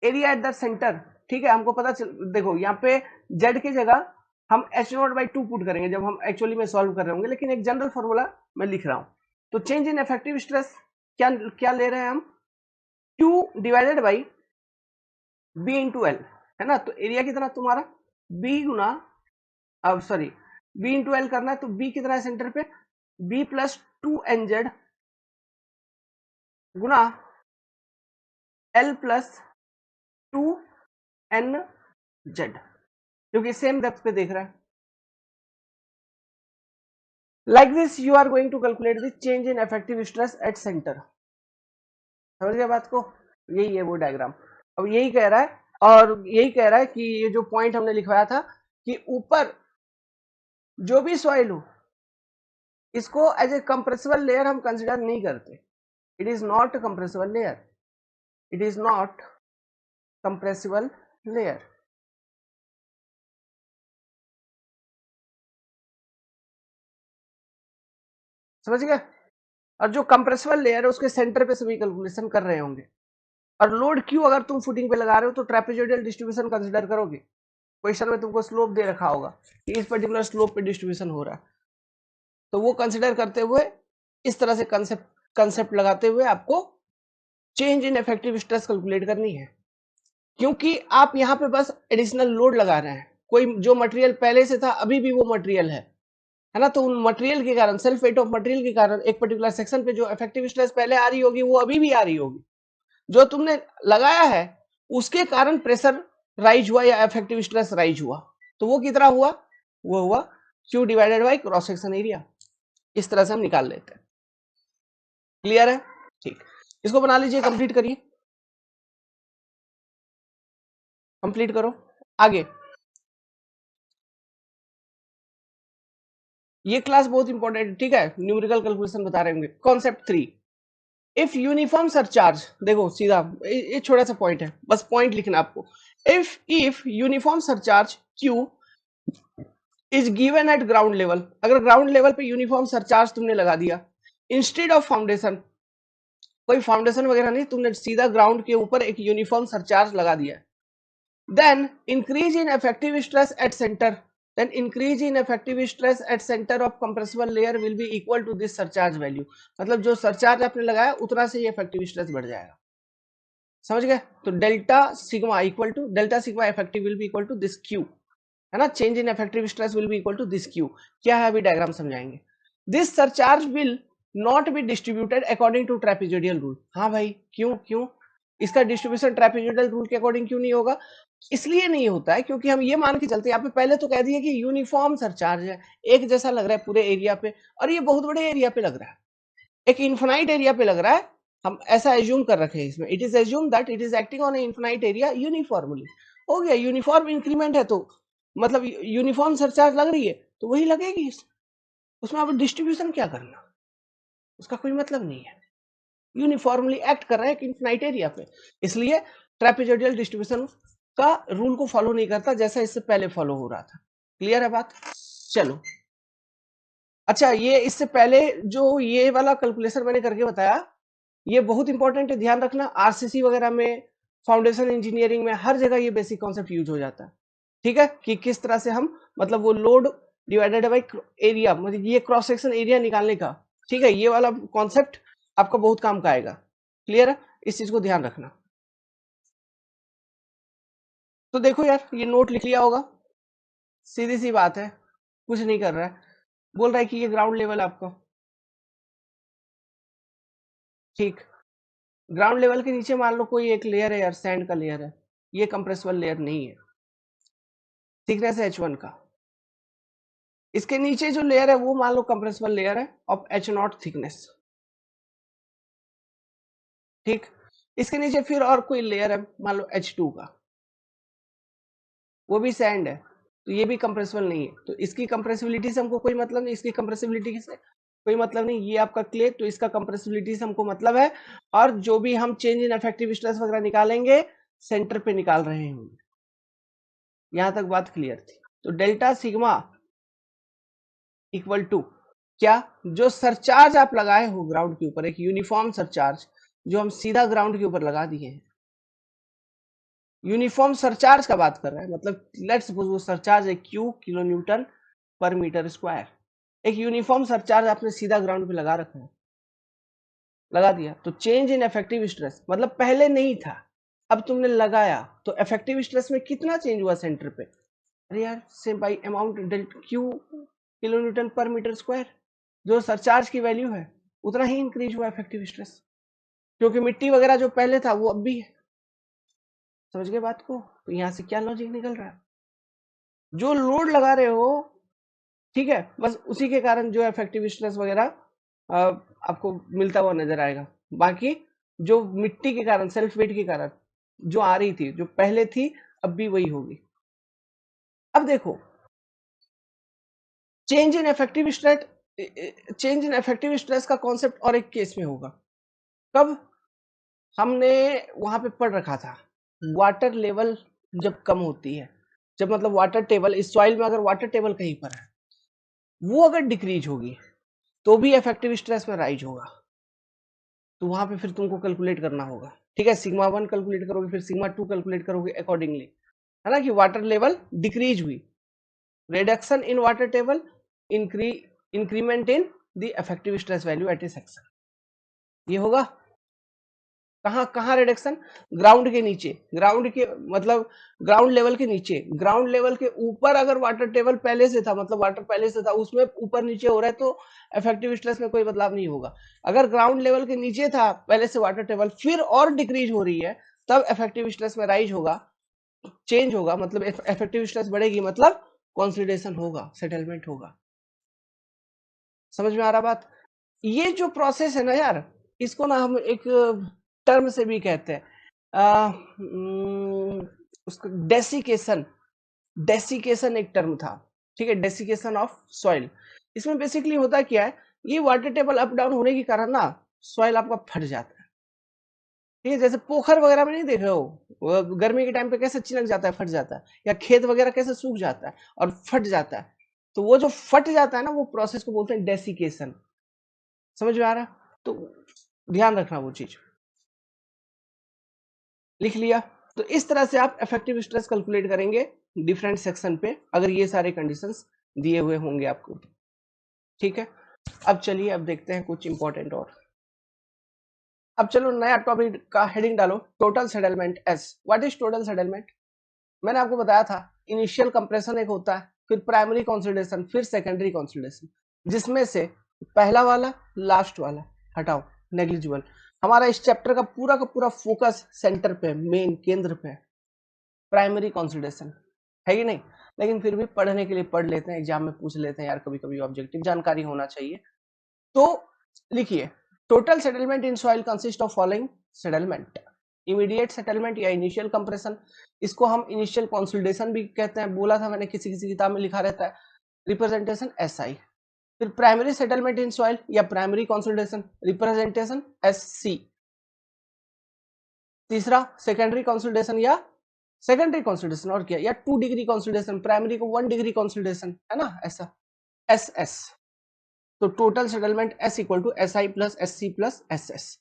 area at the centre, ठीक है। हमको पता चल, देखो यहाँ पे z की जगह हम h0/2 पुट करेंगे जब हम एक्चुअली में सॉल्व कर रहे होंगे, लेकिन एक जनरल फॉर्मूला मैं लिख रहा हूं। तो चेंज इन इफेक्टिव स्ट्रेस क्या क्या ले रहे हैं हम, Q divided by B into L, है ना। तो एरिया कितना तुम्हारा, B गुना, अब सॉरी बी इंटू एल करना है, तो बी कितना है सेंटर पे, बी प्लस 2nz गुना एल प्लस 2nz, क्योंकि सेम डेप्थ पे देख रहा है. Like this you are going to calculate the change in effective stress at centre. समझ गया बात को, यही है वो डायग्राम. अब यही कह रहा है, और यही कह रहा है कि ये जो पॉइंट हमने लिखवाया था कि ऊपर जो भी सॉइल हो इसको एज ए कंप्रेसिबल लेयर हम कंसिडर नहीं करते. It is not compressible layer, it is not compressible layer. समझ गए. और जो कंप्रेसिबल लेयर है उसके सेंटर पे सभी कैलकुलेशन कर रहे होंगे. और लोड क्यू अगर तुम फुटिंग पे लगा रहे हो तो ट्रेपेजोइडल डिस्ट्रीब्यूशन कंसिडर करोगे. क्वेश्चन में तुमको स्लोप दे रखा होगा कि इस पर्टिकुलर स्लोप पे डिस्ट्रीब्यूशन हो रहा है, तो वो कंसिडर करते हुए इस तरह से कंसेप्ट लगाते हुए आपको change in effective stress calculate करनी है. क्योंकि आप यहाँ पे बस एडिशनल लोड लगा रहे हैं, कोई जो मटेरियल पहले से था अभी भी वो मटेरियल है ना. तो उन मटेरियल के कारण, सेल्फ वेट ऑफ मटेरियल के कारण एक पर्टिकुलर सेक्शन पे जो इफेक्टिव स्ट्रेस पहले आ रही होगी वो अभी भी आ रही होगी. जो तुमने लगाया है उसके कारण प्रेशर राइज हुआ या इफेक्टिव स्ट्रेस राइज हुआ, तो वो कितना हुआ, वो हुआ Q divided by cross section area. इस तरह से हम निकाल लेते हैं. क्लियर है. ठीक, इसको बना लीजिए, कंप्लीट करिए, कंप्लीट करो. आगे ये क्लास बहुत इंपॉर्टेंट है, ठीक है. न्यूमेरिकल कैलकुलेशन बता रहे होंगे. कॉन्सेप्ट 3, इफ यूनिफॉर्म सरचार्ज, देखो सीधा ये छोटा सा पॉइंट है, बस पॉइंट लिखना आपको. If uniform surcharge Q is given at ground level, अगर ग्राउंड लेवल पे यूनिफॉर्म सरचार्ज तुमने लगा दिया इंस्टेड ऑफ फाउंडेशन, कोई फाउंडेशन वगैरह नहीं, तुमने सीधा ग्राउंड के ऊपर एक यूनिफॉर्म सरचार्ज लगा दिया, then increase in effective stress at centre, then increase in effective stress at center of compressible layer will be equal to this surcharge value. मतलब जो सरचार्ज आपने लगाया उतना से ही इफेक्टिव स्ट्रेस बढ़ जाएगा. समझ गए. तो delta sigma equal to, delta sigma effective will be equal to this q, है ना. Change in effective stress will be equal to this q. क्या है अभी डायग्राम समझाएंगे. This surcharge will not be distributed according to trapezoidal rule. हाँ भाई, क्यों क्यों इसका डिस्ट्रीब्यूशन ट्रेपेजोइडल रूल के अकॉर्डिंग क्यों नहीं होगा. इसलिए नहीं होता है क्योंकि हम ये मान के चलते हैं, यहाँ पे पहले तो कह दिया कि यूनिफॉर्म सरचार्ज है, एक जैसा लग रहा है पूरे एरिया पे, और ये बहुत बड़े एरिया पे लग रहा है, एक इन्फिनाइट एरिया पे लग रहा है. हम ऐसा एज्यूम कर रखे हैं इसमें, it is assume that it is acting on A infinite area uniformly. हो गया, यूनिफॉर्म इंक्रीमेंट है तो मतलब यूनिफॉर्म सरचार्ज लग रही है तो वही लगेगी. उसमें अब डिस्ट्रीब्यूशन क्या करना, उसका कोई मतलब नहीं है. यूनिफॉर्मली एक्ट कर रहा है एक इन्फिनाइट एरिया पे, इसलिए ट्रेपेजोइडल डिस्ट्रीब्यूशन का रूल को फॉलो नहीं करता जैसा इससे पहले फॉलो हो रहा था. क्लियर है बात. चलो अच्छा, ये इससे पहले जो ये वाला कैलकुलेशन मैंने करके बताया ये बहुत इंपॉर्टेंट है, ध्यान रखना. आरसीसी वगैरह में, फाउंडेशन इंजीनियरिंग में, हर जगह ये बेसिक कॉन्सेप्ट यूज हो जाता है. ठीक है, कि किस तरह से हम मतलब वो लोड डिवाइडेड बाई एरिया, मतलब ये क्रॉस सेक्शन एरिया निकालने का. ठीक है, ये वाला कॉन्सेप्ट आपका बहुत काम का आएगा. क्लियर है, इस चीज को ध्यान रखना. तो देखो यार, ये नोट लिख लिया होगा, सीधी सी बात है, कुछ नहीं कर रहा है. बोल रहा है कि ये ग्राउंड लेवल आपका, ठीक. ग्राउंड लेवल के नीचे मान लो कोई एक लेयर है यार, सैंड का लेयर है, ये कंप्रेसिबल लेयर नहीं है, थिकनेस है H1 का. इसके नीचे जो लेयर है वो मान लो कंप्रेसिबल लेयर है ऑफ H0 थिकनेस. ठीक, इसके नीचे फिर और कोई लेयर है मान लो H2 का, वो भी सैंड है, तो ये भी कंप्रेसिबल नहीं है. तो इसकी कंप्रेसिबिलिटी से हमको कोई मतलब नहीं, इसकी कंप्रेसिबिलिटी से कोई मतलब नहीं. ये आपका क्ले, तो इसका कंप्रेसिबिलिटी से हमको मतलब है. और जो भी हम चेंज इन इफेक्टिव स्ट्रेस वगैरह निकालेंगे सेंटर पे निकाल रहे हैं. यहां तक बात क्लियर थी. तो डेल्टा सिग्मा इक्वल टू क्या, जो सरचार्ज आप लगाए हो ग्राउंड के ऊपर, एक यूनिफॉर्म सरचार्ज जो हम सीधा ग्राउंड के ऊपर लगा दिए हैं. यूनिफॉर्म सरचार्ज का बात कर रहा है, मतलब लेट्स सपोज वो सरचार्ज है Q kilo newton per metre square. एक यूनिफॉर्म सरचार्ज आपने सीधा ग्राउंड पे लगा रखा है, लगा दिया, तो चेंज इन इफेक्टिव स्ट्रेस मतलब पहले नहीं था, अब तुमने लगाया तो इफेक्टिव स्ट्रेस में कितना चेंज हुआ सेंटर पे. अरे यार, से by amount delta Q kilo newton per metre square. जो सरचार्ज की वैल्यू है उतना ही इंक्रीज हुआ इफेक्टिव स्ट्रेस, क्योंकि मिट्टी वगैरह जो पहले था वो अब भी है। समझ गए बात को? तो यहां से क्या लॉजिक निकल रहा है, जो लोड लगा रहे हो, ठीक है, बस उसी के कारण जो इफेक्टिव स्ट्रेस वगैरह आपको मिलता हुआ नजर आएगा। बाकी जो मिट्टी के कारण, सेल्फ वेट के कारण जो आ रही थी, जो पहले थी, अब भी वही होगी। अब देखो, change in effective stress, change in effective stress का कॉन्सेप्ट और एक केस में होगा। कब? हमने वहां पे पढ़ रखा था, वाटर लेवल जब कम होती है, जब मतलब वाटर टेबल इस सॉइल में अगर वाटर टेबल कहीं पर है, वो अगर डिक्रीज होगी तो भी इफेक्टिव स्ट्रेस में राइज होगा। तो वहां पे फिर तुमको कैलकुलेट करना होगा, ठीक है, सिग्मा 1 कैलकुलेट करोगे, फिर सिग्मा 2 कैलकुलेट करोगे अकॉर्डिंगली, है ना, कि वाटर लेवल डिक्रीज हुई, reduction in water table, increment in the effective stress value at a section, ये होगा। कहाँ कहाँ रिडक्शन? ग्राउंड के नीचे, ग्राउंड के मतलब ग्राउंड लेवल के नीचे। ग्राउंड लेवल के ऊपर अगर वाटर टेबल पहले से था, मतलब वाटर पहले से था, उसमें ऊपर नीचे हो रहा है, तो इफेक्टिव स्ट्रेस में कोई बदलाव नहीं होगा। अगर ग्राउंड लेवल के नीचे था पहले से वाटर टेबल, फिर और डिक्रीज हो रही है, तब इफेक्टिव स्ट्रेस में राइज होगा, चेंज होगा, मतलब इफेक्टिव स्ट्रेस बढ़ेगी, मतलब कॉन्सोलिडेशन होगा, सेटलमेंट होगा। समझ में आ रहा बात? ये जो प्रोसेस है ना यार, इसको ना हम एक टर्म से भी कहते हैं, उसको डेसिकेशन। डेसिकेशन एक टर्म था, ठीक है, डेसिकेशन ऑफ सॉइल। इसमें बेसिकली होता क्या है, ये वाटर टेबल अप डाउन होने के कारण ना सॉइल आपका फट जाता है, ठीक है, जैसे पोखर वगैरह में नहीं देख रहे हो, गर्मी के टाइम पे कैसे चिलक जाता है, फट जाता है, या खेत वगैरह कैसे सूख जाता है और फट जाता है, तो वो जो फट जाता है ना, वो प्रोसेस को बोलते हैं डेसिकेशन। समझ में आ रहा है? तो ध्यान रखना वो चीज, लिख लिया। तो इस तरह से आप इफेक्टिव स्ट्रेस कैलकुलेट करेंगे डिफरेंट सेक्शन पे, अगर ये सारे कंडीशंस दिए हुए होंगे आपको, ठीक है। अब चलिए, अब देखते हैं कुछ इंपॉर्टेंट और। अब चलो नया टॉपिक का हेडिंग डालो, total settlement S. What is total settlement? मैंने आपको बताया था, इनिशियल कंप्रेशन एक होता है, फिर प्राइमरी कंसोलिडेशन, फिर सेकेंडरी कंसोलिडेशन, जिसमें से पहला वाला, लास्ट वाला हटाओ, नेग्लिजिबल। हमारा इस चैप्टर का पूरा फोकस सेंटर पे, मेन केंद्र पे, प्राइमरी कंसोलिडेशन है कि नहीं? लेकिन फिर भी पढ़ने के लिए पढ़ लेते हैं, एग्जाम में पूछ लेते हैं यार, कभी कभी ऑब्जेक्टिव जानकारी होना चाहिए। तो लिखिए, total settlement in soil consist of following settlement: immediate settlement या इनिशियल कंप्रेशन, इसको हम इनिशियल कंसोलिडेशन भी कहते हैं, बोला था मैंने, किसी किसी किताब में लिखा रहता है, रिप्रेजेंटेशन एसआई। फिर प्राइमरी सेटलमेंट इन सॉइल या प्राइमरी कंसोलिडेशन, रिप्रेजेंटेशन एससी। तीसरा सेकेंडरी कंसोलिडेशन या सेकेंडरी कंसोलिडेशन, और क्या, या 2 डिग्री कंसोलिडेशन, प्राइमरी को 1 डिग्री कंसोलिडेशन, है ना, ऐसा एस एस। तो total settlement S equal to S I plus S C plus S S.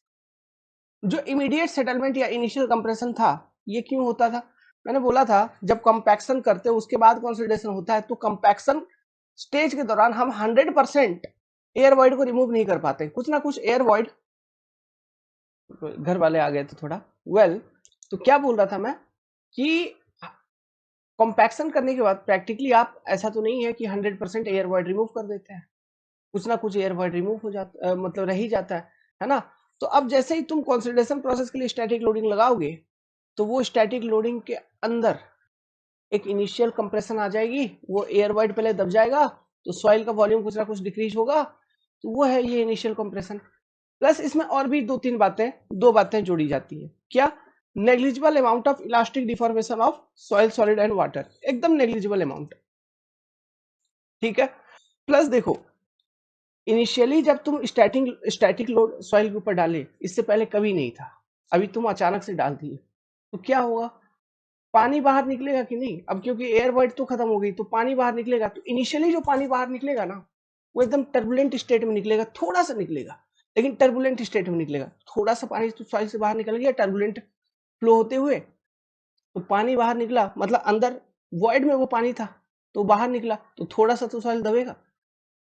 जो इमीडिएट सेटलमेंट या इनिशियल कंप्रेशन था, ये क्यों होता था? मैंने बोला था, जब कंपैक्शन करते हो उसके बाद कंसोलिडेशन होता है, तो कंपैक्शन स्टेज के दौरान हम 100% एयर वॉइड को रिमूव नहीं कर पाते, कुछ ना कुछ एयर वॉइड, घर वाले आ गए थे थोड़ा, तो क्या बोल रहा था मैं, कि कंपैक्शन करने के बाद प्रैक्टिकली आप, ऐसा तो नहीं है कि 100% एयर वॉइड रिमूव कर देते हैं, कुछ ना कुछ एयर वॉइड रिमूव हो जाता, मतलब रह ही जाता है ना। तो अब जैसे ही तुम कंसोलिडेशन प्रोसेस के लिए स्टैटिक लोडिंग लगाओगे, तो वो स्टैटिक लोडिंग के अंदर एक इनिशियल कंप्रेशन आ जाएगी, वो एयर वॉइड पहले दब जाएगा, तो सॉइल का वॉल्यूम कुछ ना कुछ डिक्रीज होगा, तो वो है ये इनिशियल कंप्रेशन। प्लस इसमें और भी दो बातें जोड़ी जाती है, क्या? Negligible amount of elastic deformation of soil solid and water, एकदम नेग्लिजिबल अमाउंट, ठीक है। प्लस देखो, इनिशियली जब तुम स्टैटिक लोड सॉइल के ऊपर डाले, इससे पहले कभी नहीं था, अभी तुम अचानक से डाल दिए, तो क्या होगा? पानी बाहर निकलेगा कि नहीं? अब क्योंकि एयर वॉइड तो खत्म हो गई, तो पानी बाहर निकलेगा, तो इनिशियली जो पानी बाहर निकलेगा ना, वो एकदम टर्बुलेंट स्टेट में निकलेगा, थोड़ा सा निकलेगा, लेकिन टर्बुलेंट स्टेट में निकलेगा। थोड़ा सा पानी तो सॉइल से बाहर निकल गया टर्बुलेंट फ्लो होते हुए, तो पानी बाहर निकला, मतलब अंदर वॉइड में वो पानी था, तो बाहर निकला, तो थोड़ा सा तो सॉइल दबेगा,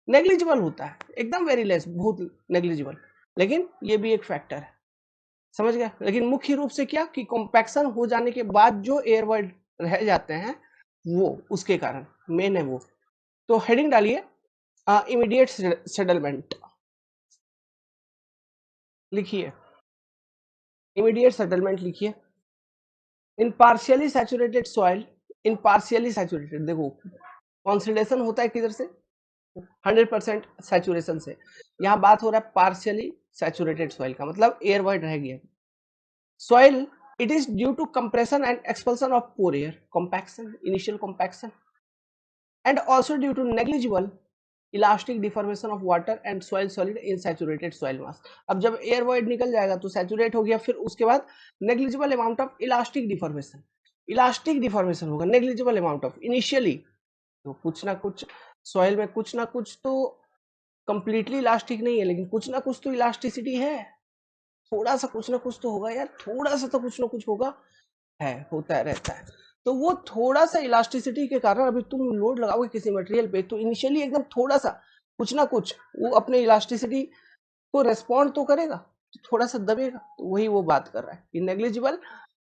नेग्लिजिबल होता है, एकदम वेरी लेस, बहुत नेग्लिजिबल, लेकिन ये भी एक फैक्टर है, समझ गया। लेकिन मुख्य रूप से क्या, कि कॉम्पैक्शन हो जाने के बाद जो एयर वॉइड रह जाते हैं, वो उसके कारण मेन है वो। तो हेडिंग डालिए, इमीडिएट सेटलमेंट लिखिए, इमीडिएट सेटलमेंट लिखिए। इन पार्शियली सैचुरेटेड सॉइल, इन पार्शियली सैचुरेटेड, देखो कॉन्सिडेशन होता है किधर से, 100% सैचुरेशन से। यहाँ बात हो रहा है पार्शियली सैचुरेटेड सॉइल का, मतलब एयर वॉइड रह गया। Soil, it is due to compression and expulsion of pore air, compaction, initial compaction, and also due to negligible elastic deformation of water and soil solid in saturated soil mass। अब जब air void निकल जाएगा तो saturate हो गया, फिर उसके बाद negligible amount of elastic deformation, elastic deformation होगा नेग्लिजिबल अमाउंट ऑफ इनिशियली। तो कुछ ना कुछ सॉइल में कुछ ना कुछ तो कंप्लीटली इलास्टिक नहीं है, लेकिन कुछ ना कुछ तो इलास्टिसिटी है, थोड़ा सा कुछ ना कुछ तो होगा यार, थोड़ा सा तो कुछ ना कुछ होगा, है, होता है, रहता है। तो वो थोड़ा सा इलास्टिसिटी के कारण अभी तुम लोड लगाओगे किसी मटेरियल पे तो इनिशियली एकदम थोड़ा सा कुछ ना कुछ वो अपने इलास्टिसिटी को रेस्पॉन्ड तो करेगा, तो थोड़ा सा दबेगा। तो वही वो बात कर रहा है कि negligible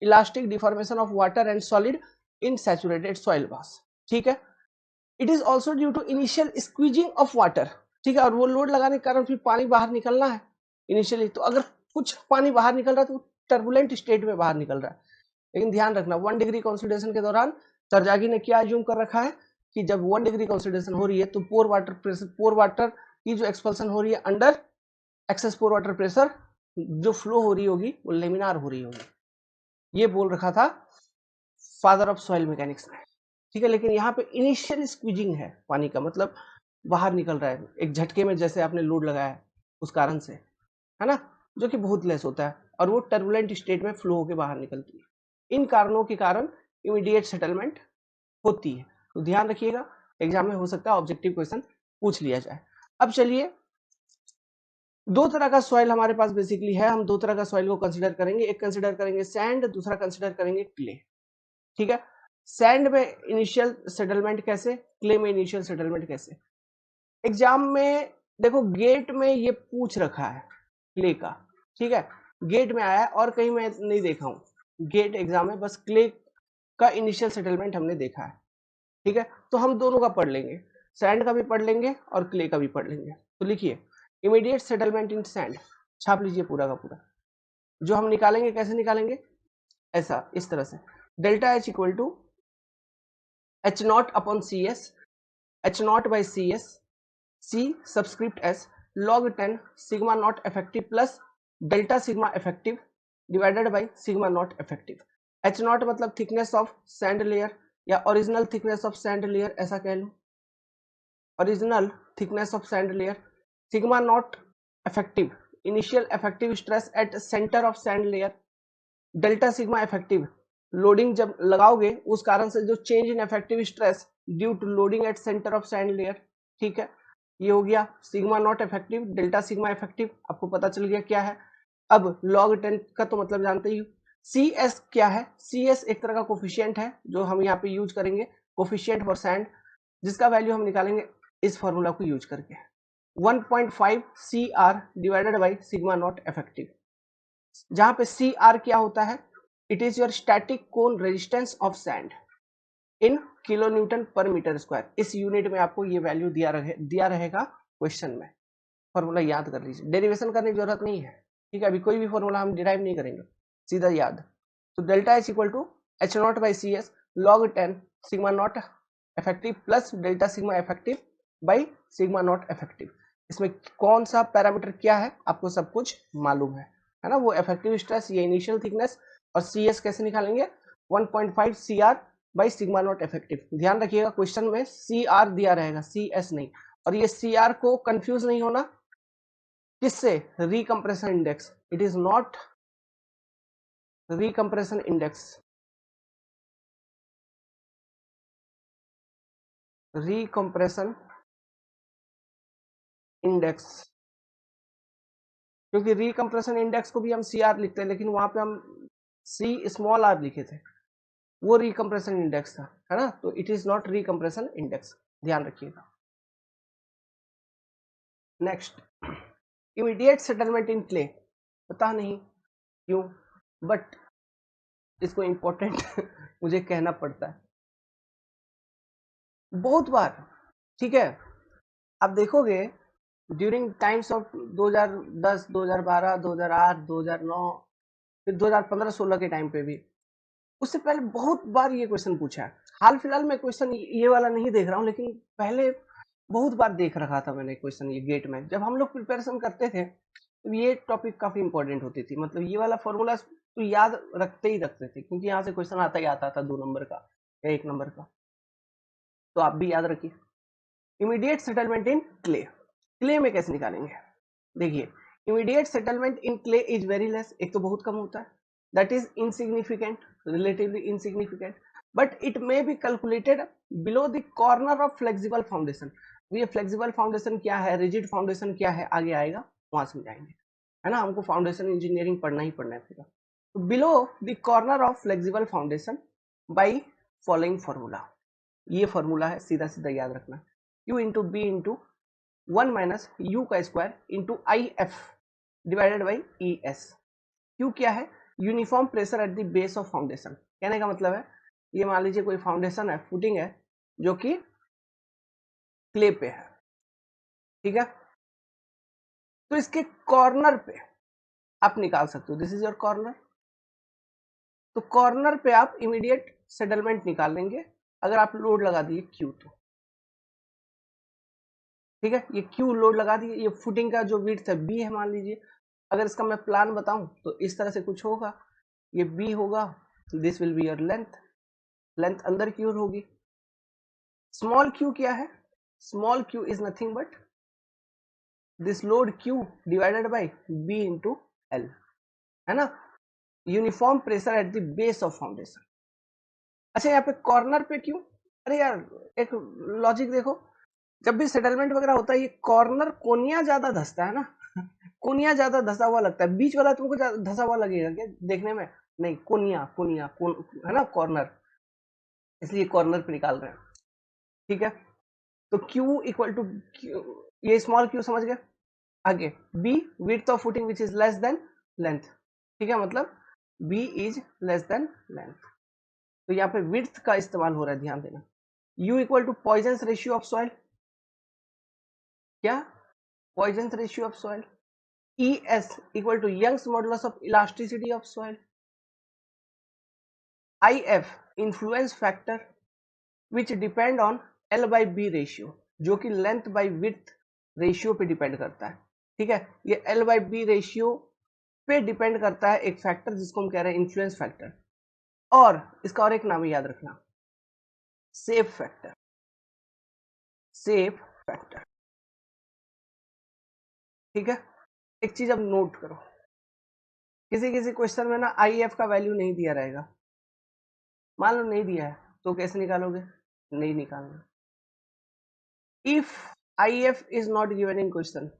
elastic deformation of water and solid in saturated soil mass, ठीक है। It is also due to initial squeezing of water, ठीक है, और वो लोड लगाने के कारण फिर पानी बाहर निकलना है इनिशियली, तो अगर कुछ पानी बाहर निकल रहा है तो टर्बुलेंट स्टेट में बाहर निकल रहा है। लेकिन ध्यान रखना 1 डिग्री कॉन्सिडरेशन के दौरान तरजागी ने क्या अज्यूम कर रखा है कि जब 1 डिग्री कॉन्सिडरेशन हो रही है तो पोर वाटर प्रेशर, पोर वाटर की जो एक्सपल्सन हो रही है अंडर एक्सेस पोर वाटर प्रेशर, जो फ्लो हो रही होगी वो लेमिनार हो रही होगी, ये बोल रखा था फादर ऑफ सॉइल मैकेनिक्स ने, ठीक है। लेकिन यहाँ पे इनिशियल स्क्वीजिंग है पानी का, मतलब बाहर निकल रहा है एक झटके में, जैसे आपने लोड लगाया उस कारण से, है ना, जो कि बहुत लेस होता है और वो टर्बुलेंट स्टेट में फ्लो होकर बाहर निकलती है। इन कारणों के कारण इमीडिएट सेटलमेंट होती है। तो ध्यान रखिएगा, एग्जाम में हो सकता है ऑब्जेक्टिव क्वेश्चन पूछ लिया जाए। अब चलिए, दो तरह का सॉइल हमारे पास बेसिकली है, हम दो तरह का सॉइल को कंसीडर करेंगे, एक कंसीडर करेंगे सैंड, दूसरा कंसीडर करेंगे क्ले, ठीक है। सैंड में इनिशियल सेटलमेंट कैसे, क्ले में इनिशियल सेटलमेंट कैसे। एग्जाम में देखो गेट में ये पूछ रखा है क्ले का, ठीक है, गेट में आया है और कहीं मैं नहीं देखा हूं, गेट एग्जाम में बस क्ले का इनिशियल सेटलमेंट हमने देखा है, ठीक है। तो हम दोनों का पढ़ लेंगे, सैंड का भी पढ़ लेंगे और क्ले का भी पढ़ लेंगे। तो लिखिए इमीडिएट सेटलमेंट इन सैंड, छाप लीजिए पूरा का पूरा। जो हम निकालेंगे कैसे निकालेंगे, ऐसा इस तरह से, delta H equal to H not upon C S, H not by C S, C subscript S log 10 sigma not effective plus delta sigma effective divided by sigma not effective. H not मतलब thickness of sand layer या original thickness of sand layer, ऐसा कह लो, original thickness of sand layer. Sigma not effective, initial effective stress at centre of sand layer. Delta sigma effective, loading जब लगाओगे उस कारण से जो change in effective stress due to loading at centre of sand layer, ठीक है। ये हो गया sigma not effective, delta sigma effective, आपको पता चल गया क्या है। अब log 10 का तो मतलब जानते ही हो। सी एस क्या है, सी एस एक तरह का कोफिशियंट है जो हम यहाँ पे यूज करेंगे, कोफिशियंट फॉर सैंड, जिसका वैल्यू हम निकालेंगे इस फॉर्मूला को यूज करके, 1.5 C R divided by sigma not effective, जहां पे सी आर क्या होता है, it is your static cone resistance of sand in kilo newton per metre square. इस यूनिट में आपको ये वैल्यू दिया रहेगा क्वेश्चन में, फॉर्मूला याद कर लीजिए, डेरिवेशन करने की जरूरत नहीं है, ठीक है। अभी कोई भी फॉर्मूला हम डिराइव नहीं करेंगे, सीधा याद। तो delta H equal to H not by C S log 10 sigma not effective plus delta sigma effective by sigma not effective. इसमें कौन सा पैरामीटर क्या है आपको सब कुछ मालूम है ना, वो इफेक्टिव स्ट्रेस, ये इनिशियल थिकनेस, और सी एस कैसे निकालेंगे, 1.5 C R by sigma not effective. ध्यान रखिएगा क्वेश्चन में सी आर दिया रहेगा, सी एस नहीं, और ये सी आर को कंफ्यूज नहीं होना किससे, recompression index, it is not recompression index, recompression index, क्योंकि रिकम्प्रेशन इंडेक्स को भी हम सी आर लिखते हैं, लेकिन वहां पे हम सी स्मॉल आर लिखे थे, वो रिकम्प्रेशन इंडेक्स था, है ना, तो it is not recompression index, ध्यान रखिएगा। Next, immediate settlement in clay, पता नहीं क्यों बट इसको इंपॉर्टेंट मुझे कहना पड़ता है बहुत बार, ठीक है। आप देखोगे ड्यूरिंग टाइम्स ऑफ 2010, 2012, 2008, 2009, फिर 2015-16 के टाइम पे भी, उससे पहले बहुत बार ये क्वेश्चन पूछा है। हाल फिलहाल में क्वेश्चन ये वाला नहीं देख रहा हूँ, लेकिन पहले बहुत बार देख रखा था मैंने क्वेश्चन ये गेट में। जब हम लोग प्रिपरेशन करते थे तो ये टॉपिक काफी इंपॉर्टेंट होती थी, मतलब ये वाला फॉर्मूला तो याद रखते ही रखते थे, क्योंकि यहाँ से क्वेश्चन आता ही आता था 2 नंबर का या 1 नंबर का। तो आप भी याद रखिए। Immediate settlement in clay, clay में कैसे निकालेंगे? देखिए, immediate settlement in clay is very less, एक तो बहुत कम होता है, that is insignificant, relatively insignificant, but it may be calculated below the corner of flexible foundation. ये फ्लेक्सिबल फाउंडेशन क्या है, रिजिड फाउंडेशन क्या है, आगे आएगा वहां समझाएंगे, है ना। हमको फाउंडेशन इंजीनियरिंग पढ़ना ही पढ़ना है पूरा। तो below the corner of flexible foundation by following formula, ये फॉर्मूला है, सीधा सीधा याद रखना, u into B into 1 minus U का square into I F divided by E S. Q क्या है? Uniform pressure at the base of foundation. कहने का मतलब है, ये मान लीजिए कोई फाउंडेशन है, फुटिंग है, जो कि क्ले पे है, ठीक है। तो इसके कॉर्नर पे आप निकाल सकते हो, दिस इज योर कॉर्नर। तो कॉर्नर पे आप इमीडिएट सेटलमेंट निकाल लेंगे अगर आप लोड लगा दिए क्यू तो, ठीक है। ये क्यू लोड लगा दिए, ये फुटिंग का जो विड्थ है बी है मान लीजिए। अगर इसका मैं प्लान बताऊं तो इस तरह से कुछ होगा, ये बी होगा, this will be your length, length अंदर की ओर होगी। स्मॉल क्यू क्या है? Small q is nothing but this load q divided by B into L, है ना। Uniform pressure at the base of foundation. अच्छा, यहाँ पे कॉर्नर पे क्यों? अरे यार, एक लॉजिक देखो, जब भी सेटलमेंट वगैरह होता है, ये कॉर्नर कोनिया ज्यादा धसता है ना कोनिया ज्यादा धसा हुआ लगता है, बीच वाला तुमको धसा हुआ लगेगा क्या देखने में? नहीं, कोनिया कोनिया है ना, कॉर्नर, इसलिए कॉर्नर पे निकाल रहे हैं, ठीक है। तो Q इक्वल टू, ये स्मॉल Q समझ गए। आगे B width of footing which is less than length, ठीक है, मतलब B is less than length. तो यहाँ पे विड्थ का इस्तेमाल हो रहा है, ध्यान देना। U equal to Poisson's ratio of soil, क्या? Poisson's ratio of soil. ES equal to Young's modulus of elasticity of soil. IF influence factor which depend on L by B ratio, जो कि लेंथ बाई विड्थ रेशियो पे depend करता है, ठीक है। ये L by B ratio पे depend करता है एक फैक्टर जिसको हम कह रहे हैं इन्फ्लुएंस फैक्टर, और इसका और एक नाम याद रखना, सेफ फैक्टर, सेफ फैक्टर, ठीक है। एक चीज अब नोट करो, किसी किसी क्वेश्चन में ना IF का वैल्यू नहीं दिया रहेगा, मान लो नहीं दिया है तो कैसे निकालोगे? नहीं निकालना। If IF is not given in question,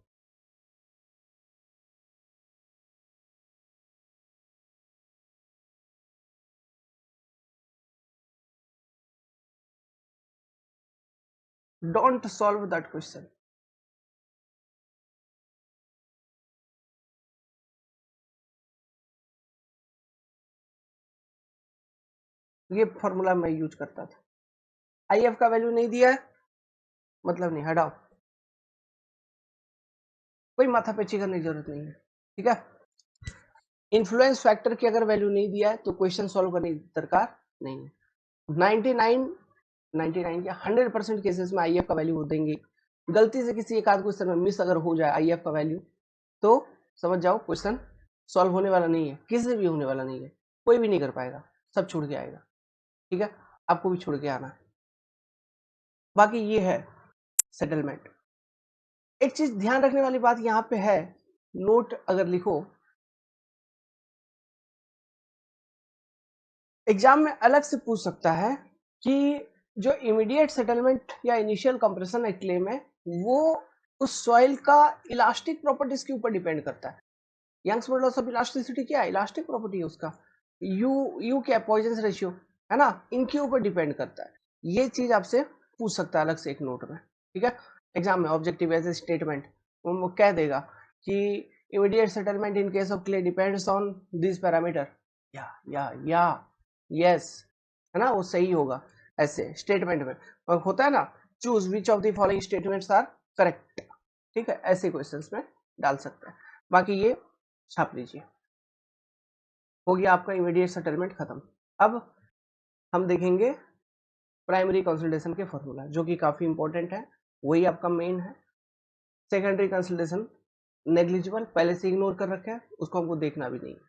don't solve that question. ये फॉर्मूला मैं यूज करता था। IF का वैल्यू नहीं दिया है, मतलब नहीं, हटाओ, कोई माथा पेची करने की जरूरत नहीं है, ठीक है। इन्फ्लुएंस फैक्टर की अगर वैल्यू नहीं दिया है तो क्वेश्चन सॉल्व करने की दरकार नहीं है। 99 या 100% केसेस में IF का वैल्यू वो देंगे। गलती से किसी एक आध क्वेश्चन में मिस अगर हो जाए IF का वैल्यू, तो समझ जाओ क्वेश्चन सॉल्व होने वाला नहीं है, किसी से भी होने वाला नहीं है, कोई भी नहीं कर पाएगा, सब छोड़ के आएगा, ठीक है। आपको भी छोड़ के आना है। बाकी ये है सेटलमेंट। एक चीज ध्यान रखने वाली बात यहाँ पे है, नोट अगर लिखो, एग्जाम में अलग से पूछ सकता है कि जो इमीडिएट सेटलमेंट या इनिशियल कंप्रेशन है क्ले में, वो उस सॉइल का इलास्टिक प्रॉपर्टीज के ऊपर डिपेंड करता है। यंग्स मॉडुलस ऑफ इलास्टिसिटी क्या है? इलास्टिक प्रॉपर्टी है उसका। यू क्या? पॉइजन्स रेशियो, है ना, इनके ऊपर डिपेंड करता है। ये चीज आपसे पूछ सकता है अलग से एक नोट में, ठीक है। एग्जाम में ऑब्जेक्टिव एज ए स्टेटमेंट वो कह देगा कि immediate settlement in case of clay depends on this parameter, या यस, है ना, वो सही होगा। ऐसे स्टेटमेंट में और होता है ना, choose which of the following statements are correct, ठीक है, ऐसे क्वेश्चंस में डाल सकते हैं। बाकी ये छाप लीजिए। हो गया आपका इमीडिएट सेटलमेंट खत्म। अब हम देखेंगे प्राइमरी कंसल्टेशन के फॉर्मूला, जो कि काफी इंपॉर्टेंट है, वही आपका मेन है। सेकेंडरी कंसल्टेशन नेग्लिजिबल, पहले से इग्नोर कर रखे हैं, उसको हमको देखना भी नहीं है,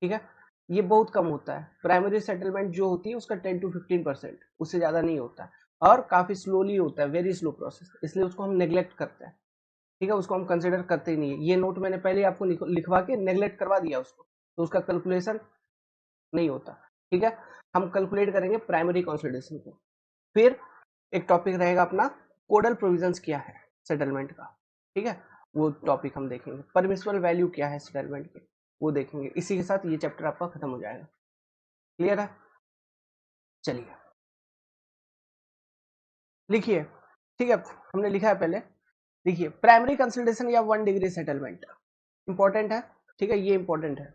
ठीक है। ये बहुत कम होता है, प्राइमरी सेटलमेंट जो होती है उसका 10 to 15%, उससे ज्यादा नहीं होता है, और काफी स्लोली होता है, वेरी स्लो प्रोसेस, इसलिए उसको हम नेग्लेक्ट करते हैं, ठीक है, उसको हम कंसिडर करते ही नहीं है। ये नोट मैंने पहले आपको लिखवा के नेग्लेक्ट करवा दिया उसको, तो उसका कैलकुलेशन नहीं होता, ठीक है। हम कैलकुलेट करेंगे प्राइमरी कंसल्टेशन को। फिर एक टॉपिक रहेगा अपना कोडल प्रोविजंस क्या है सेटलमेंट का, ठीक है, वो टॉपिक हम देखेंगे। परमिसिबल वैल्यू क्या है सेटलमेंट के, वो देखेंगे। इसी के साथ ये चैप्टर आपका खत्म हो जाएगा। क्लियर है? चलिए लिखिए, ठीक है, हमने लिखा है पहले, लिखिए प्राइमरी कंसल्टेशन या 1 डिग्री सेटलमेंट इंपॉर्टेंट है, ठीक है, ये इंपॉर्टेंट है।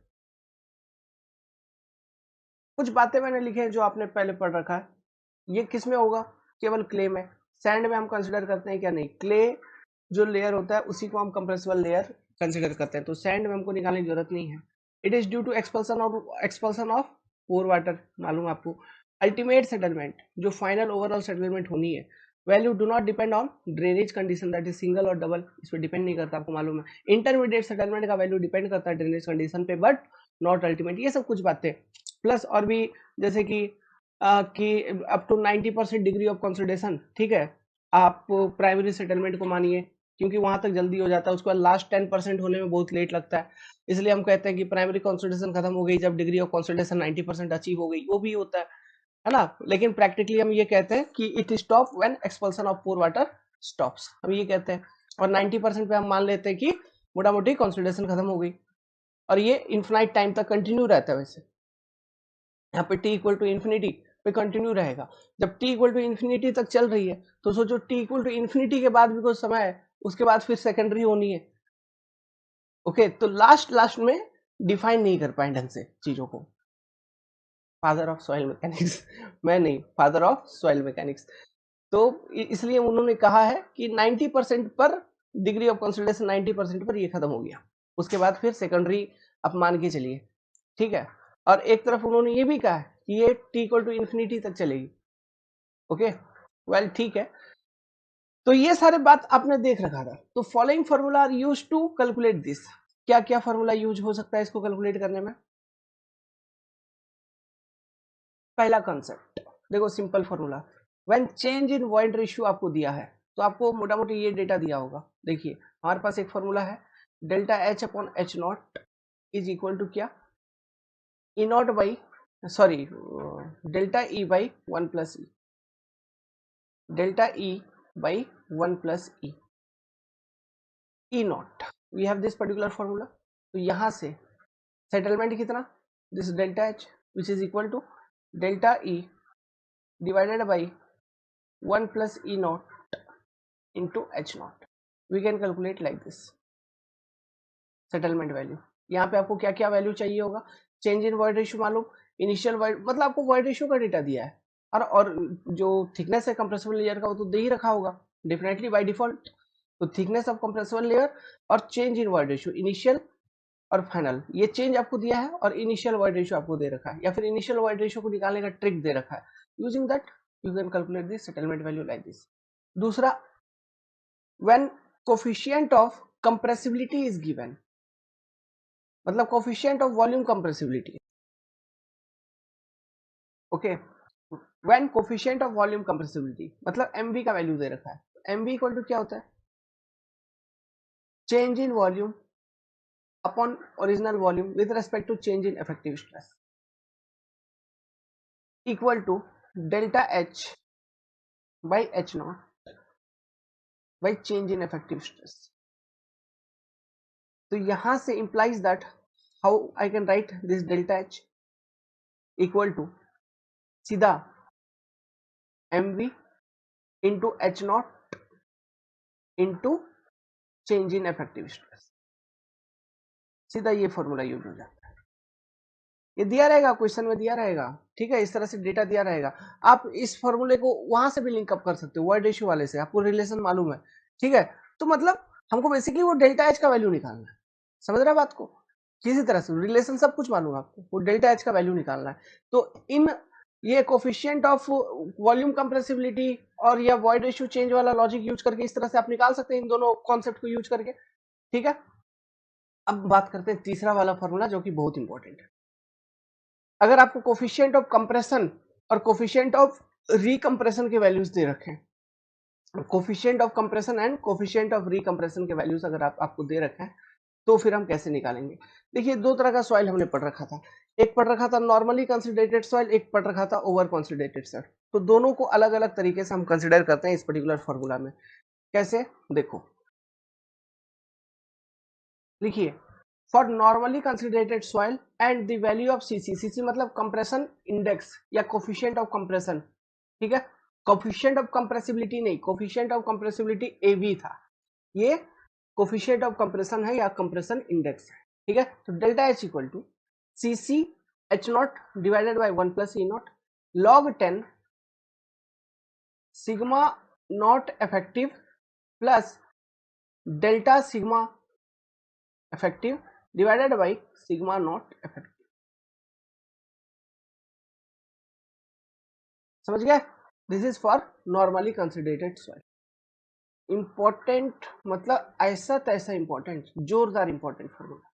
कुछ बातें मैंने लिखे हैं जो आपने पहले पढ़ रखा है। ये किस में होगा? केवल क्ले में। सैंड में हम कंसिडर करते हैं क्या? नहीं। क्ले जो लेयर होता है उसी को हम कंप्रेसिबल लेयर कंसिडर करते हैं, तो सैंड में हमको निकालने की जरूरत नहीं है। It is due to expulsion of pore water, मालूम आपको। अल्टीमेट सेटलमेंट, जो फाइनल ओवरऑल सेटलमेंट होनी है, value do not depend on drainage condition, that is single और डबल, इस पर डिपेंड नहीं करता, आपको मालूम है। इंटरमीडिएट सेटलमेंट का वैल्यू डिपेंड करता है ड्रेनेज कंडीशन पे, बट नॉट अल्टीमेट। ये सब कुछ बातें प्लस और भी, जैसे कि up to 90% degree of consideration, ठीक है, आप प्राइमरी सेटलमेंट को मानिए, क्योंकि वहां तक जल्दी हो जाता है, उसके बाद लास्ट 10% होने में बहुत लेट लगता है, इसलिए हम कहते हैं कि प्राइमरी कंसिडरेशन खत्म हो गई जब डिग्री ऑफ कंसिडरेशन 90% अचीव हो गई, वो भी होता है ना। लेकिन प्रैक्टिकली हम ये कहते हैं कि it stop when expulsion of pore water stops, हम ये कहते हैं। और 90% पे हम मान लेते हैं कि मोटा मोटी कंसिडरेशन खत्म हो गई, और ये इन्फिनाइट टाइम तक कंटिन्यू रहता है। वैसे यहाँ पे t इक्वल टू इन्फिनिटी पे कंटिन्यू रहेगा। जब t इक्वल टू इन्फिनिटी तक चल रही है, तो सोचो t इक्वल टू इन्फिनिटी के बाद भी कुछ समय है, उसके बाद फिर सेकेंडरी होनी है। ओके, तो लास्ट में डिफाइन नहीं कर पाए ढंग से चीजों को। फादर ऑफ सॉइल मैकेनिक्स मैं नहीं, फादर ऑफ सॉइल मैकेनिक्स। तो इसलिए उन्होंने कहा है कि 90% पर डिग्री ऑफ कंसल्टेशन 90% पर ये खत्म हो गया, उसके बाद फिर सेकेंडरी आप मान के चलिए, ठीक है। और एक तरफ उन्होंने ये भी कहा है कि ये t इक्वल टू इन्फिनिटी तक चलेगी। ओके, वेल ठीक है, तो ये सारे बात आपने देख रखा था। तो following formula are use to calculate this. क्या क्या फॉर्मूला यूज हो सकता है इसको कैलकुलेट करने में? पहला कंसेप्ट देखो, simple formula, when change in void ratio आपको दिया है, तो आपको मोटा मोटी ये डेटा दिया होगा। देखिए हमारे पास एक फॉर्मूला है, delta H upon H not is equal to क्या? E not by, sorry, delta E by 1 plus E, delta E by 1 plus E, E not, we have this particular formula. तो यहां से सेटलमेंट कितना? This delta H which is equal to delta E divided by 1 plus E naught into H naught. We can calculate like this. Settlement value, यहाँ पे आपको क्या क्या value चाहिए होगा? चेंज इन वॉइड रेशियो मालूम, इनिशियल वॉइड, मतलब आपको वॉइड रेशियो का डेटा दिया है, और जो थिकनेस है कंप्रेसिबल लेयर का वो तो दे ही रखा होगा डेफिनेटली बाय डिफॉल्ट। तो थिकनेस ऑफ कंप्रेसिबल लेयर और change in void ratio, initial और फाइनल, ये चेंज आपको दिया है, और इनिशियल वॉइड रेशियो आपको दे रखा है, या फिर इनिशियल वॉइड रेशियो को निकालने का ट्रिक दे रखा है। Using that you can calculate this settlement value like this. दूसरा, when coefficient of compressibility is given, मतलब coefficient of volume compressibility, okay, when coefficient of volume compressibility मतलब mv का value दे रखा है, mv इक्वल टू क्या होता है? Change in volume upon original volume with respect to change in effective stress, equal to delta H by H not by change in effective stress. तो यहां से implies that how I can write this delta H equal to सीधा mv into h naught into change in effective stress, सीधा ये formula use हो जाता है। ये दिया रहेगा, क्वेश्चन में दिया रहेगा, ठीक है, इस तरह से डेटा दिया रहेगा। आप इस फॉर्मूले को वहां से भी लिंकअप कर सकते हो, वर्ड रेशियो वाले से, आपको रिलेशन मालूम है, ठीक है। तो मतलब हमको बेसिकली वो डेल्टा एच का वैल्यू निकालना है, समझ रहे हैं बात को, किसी तरह से रिलेशन सब कुछ मालूम है आपको, वो डेल्टा एच का वैल्यू निकालना है। तो इन ये कोफिशिएंट ऑफ वॉल्यूम कंप्रेसिबिलिटी और या वॉइड रेशियो चेंज वाला लॉजिक यूज करके इस तरह से आप निकाल सकते हैं इन दोनों कॉन्सेप्ट को यूज करके, ठीक है। अब बात करते हैं तीसरा वाला फॉर्मूला जो कि बहुत इंपॉर्टेंट है। अगर आपको कोफिशिएंट ऑफ कंप्रेशन और कोफिशिएंट ऑफ रिकम्प्रेशन के वैल्यूज दे रखे, coefficient of compression and coefficient of recompression के वैल्यूज अगर आपको दे रखे हैं, तो फिर हम कैसे निकालेंगे। देखिए दो तरह का सॉइल हमने पढ़ रखा था, एक पढ़ रखा था नॉर्मली कंसिडरेटेड सॉइल, एक पढ़ रखा था ओवर कंसिडरेटेड सॉइल। तो दोनों को अलग अलग तरीके से हम कंसिडर करते हैं इस पर्टिकुलर फॉर्मूला में। कैसे, देखो लिखिए, for normally consolidated soil and the value of CC, CC मतलब कंप्रेशन इंडेक्स या कोफिशिएंट ऑफ कंप्रेशन, ठीक है। कोफिशिएंट ऑफ कंप्रेसिबिलिटी नहीं, कोफिशिएंट ऑफ कंप्रेसिबिलिटी एवी था, ये कोफिशिएंट ऑफ कंप्रेशन है या कंप्रेशन इंडेक्स है, ठीक है। तो delta H equal to C C H not divided by 1 plus E not log 10 sigma not effective plus delta sigma effective divided by sigma not effective. समझ गए, this is for normally consolidated soil. Important मतलब ऐसा तैसा important, जोरदार important formula,